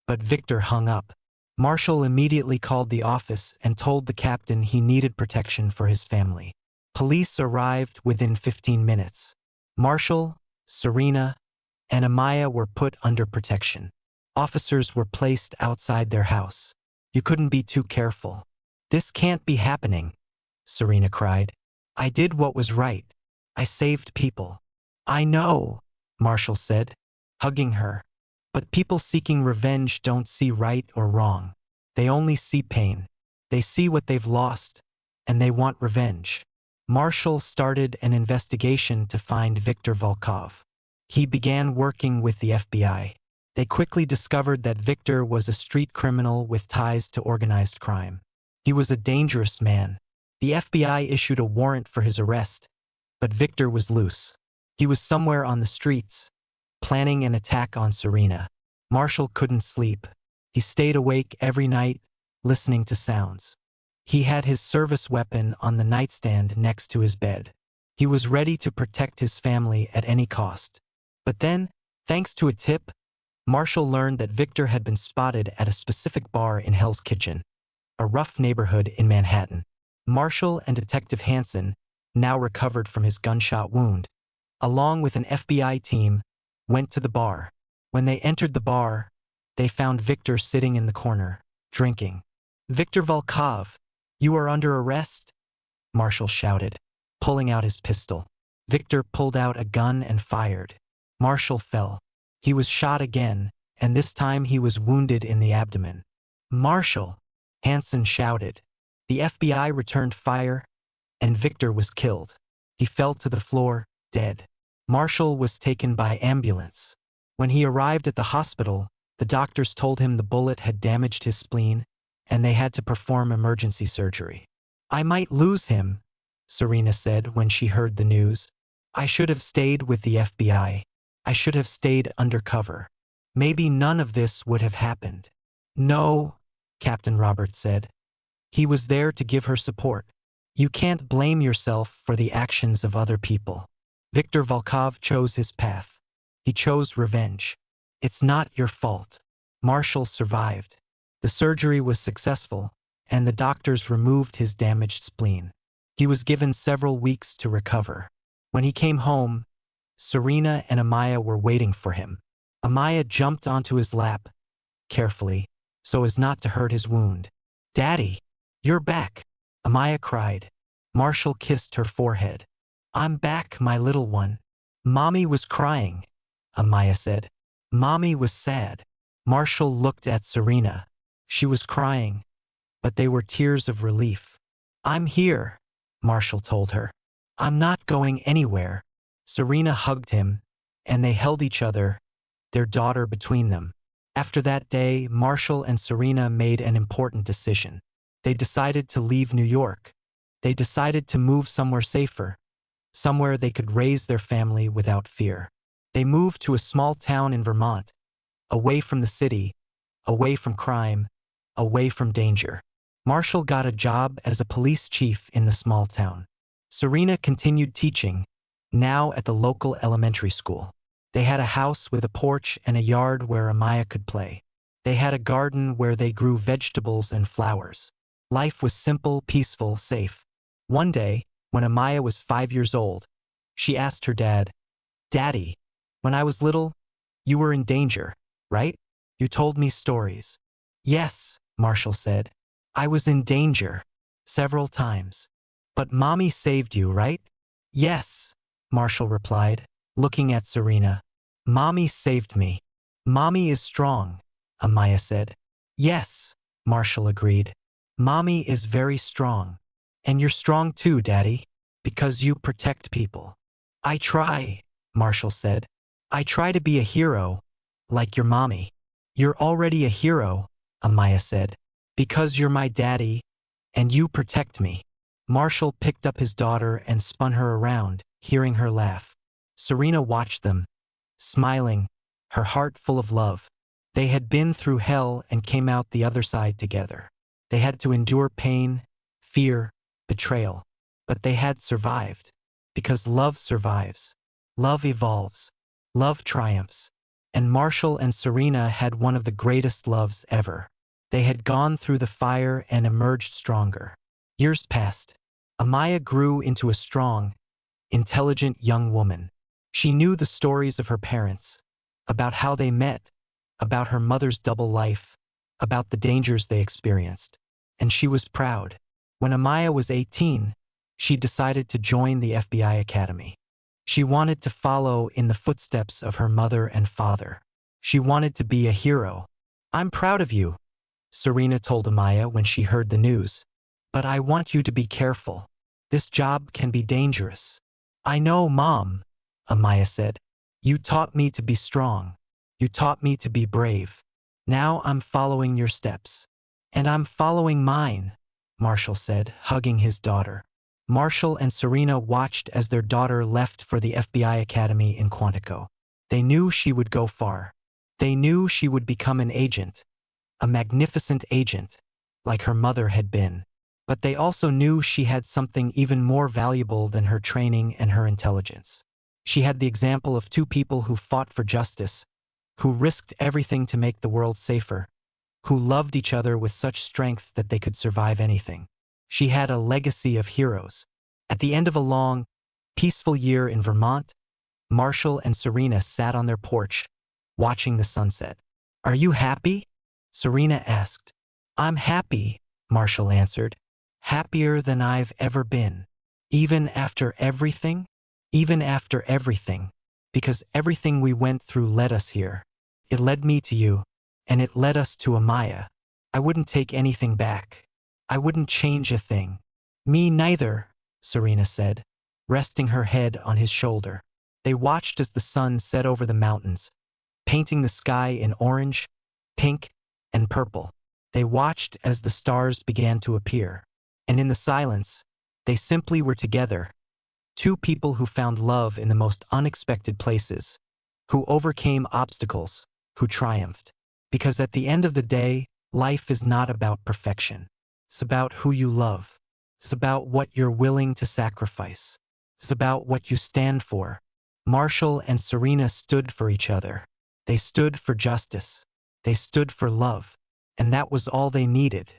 But Victor hung up. Marshall immediately called the office and told the captain he needed protection for his family. Police arrived within 15 minutes. Marshall, Serena, and Amaya were put under protection. Officers were placed outside their house. "You couldn't be too careful. This can't be happening," Serena cried. "I did what was right. I saved people." "I know," Marshall said. hugging her. But people seeking revenge don't see right or wrong. They only see pain. They see what they've lost, and they want revenge. Marshall started an investigation to find Viktor Volkov. He began working with the FBI. They quickly discovered that Viktor was a street criminal with ties to organized crime. He was a dangerous man. The FBI issued a warrant for his arrest, but Viktor was loose. He was somewhere on the streets, planning an attack on Serena. Marshall couldn't sleep. He stayed awake every night, listening to sounds. He had his service weapon on the nightstand next to his bed. He was ready to protect his family at any cost. But then, thanks to a tip, Marshall learned that Viktor had been spotted at a specific bar in Hell's Kitchen, a rough neighborhood in Manhattan. Marshall and Detective Hansen, now recovered from his gunshot wound, along with an FBI team, went to the bar. When they entered the bar, they found Viktor sitting in the corner, drinking. "Viktor Volkov, you are under arrest," Marshall shouted, pulling out his pistol. Viktor pulled out a gun and fired. Marshall fell. He was shot again, and this time he was wounded in the abdomen. "Marshall!" Hansen shouted. The FBI returned fire, and Viktor was killed. He fell to the floor, dead. Marshall was taken by ambulance. When he arrived at the hospital, the doctors told him the bullet had damaged his spleen, and they had to perform emergency surgery. "I might lose him," Serena said when she heard the news. "I should have stayed with the FBI. I should have stayed undercover. Maybe none of this would have happened." "No," Captain Roberts said. He was there to give her support. "You can't blame yourself for the actions of other people. Viktor Volkov chose his path. He chose revenge. It's not your fault." Marshall survived. The surgery was successful, and the doctors removed his damaged spleen. He was given several weeks to recover. When he came home, Serena and Amaya were waiting for him. Amaya jumped onto his lap, carefully, so as not to hurt his wound. "Daddy, you're back," Amaya cried. Marshall kissed her forehead. "I'm back, my little one." "Mommy was crying," Amaya said. "Mommy was sad." Marshall looked at Serena. She was crying, but they were tears of relief. "I'm here," Marshall told her. "I'm not going anywhere." Serena hugged him, and they held each other, their daughter between them. After that day, Marshall and Serena made an important decision. They decided to leave New York. They decided to move somewhere safer, somewhere they could raise their family without fear. They moved to a small town in Vermont, away from the city, away from crime, away from danger. Marshall got a job as a police chief in the small town. Serena continued teaching, now at the local elementary school. They had a house with a porch and a yard where Amaya could play. They had a garden where they grew vegetables and flowers. Life was simple, peaceful, safe. One day, when Amaya was 5 years old, she asked her dad, "Daddy, when I was little, you were in danger, right? You told me stories." "Yes," Marshall said. "I was in danger, several times. But Mommy saved you, right?" "Yes," Marshall replied, looking at Serena. "Mommy saved me." "Mommy is strong," Amaya said. "Yes," Marshall agreed. "Mommy is very strong. And you're strong too, Daddy, because you protect people." "I try," Marshall said. "I try to be a hero, like your mommy." "You're already a hero," Amaya said, "because you're my daddy, and you protect me." Marshall picked up his daughter and spun her around, hearing her laugh. Serena watched them, smiling, her heart full of love. They had been through hell and came out the other side together. They had to endure pain, fear, betrayal, but they had survived. Because love survives. Love evolves. Love triumphs. And Marshall and Serena had one of the greatest loves ever. They had gone through the fire and emerged stronger. Years passed. Amaya grew into a strong, intelligent young woman. She knew the stories of her parents, about how they met, about her mother's double life, about the dangers they experienced. And she was proud. When Amaya was 18, she decided to join the FBI Academy. She wanted to follow in the footsteps of her mother and father. She wanted to be a hero. "I'm proud of you," Serena told Amaya when she heard the news. "But I want you to be careful. This job can be dangerous." "I know, Mom," Amaya said. "You taught me to be strong. You taught me to be brave. Now I'm following your steps." "And I'm following mine," Marshall said, hugging his daughter. Marshall and Serena watched as their daughter left for the FBI Academy in Quantico. They knew she would go far. They knew she would become an agent, a magnificent agent, like her mother had been. But they also knew she had something even more valuable than her training and her intelligence. She had the example of two people who fought for justice, who risked everything to make the world safer, who loved each other with such strength that they could survive anything. She had a legacy of heroes. At the end of a long, peaceful year in Vermont, Marshall and Serena sat on their porch, watching the sunset. "Are you happy?" Serena asked. "I'm happy," Marshall answered. "Happier than I've ever been. Even after everything? Even after everything. Because everything we went through led us here. It led me to you, and it led us to Amaya. I wouldn't take anything back. I wouldn't change a thing." "Me neither," Serena said, resting her head on his shoulder. They watched as the sun set over the mountains, painting the sky in orange, pink, and purple. They watched as the stars began to appear. And in the silence, they simply were together. Two people who found love in the most unexpected places, who overcame obstacles, who triumphed. Because at the end of the day, life is not about perfection. It's about who you love. It's about what you're willing to sacrifice. It's about what you stand for. Marshall and Serena stood for each other. They stood for justice. They stood for love. And that was all they needed.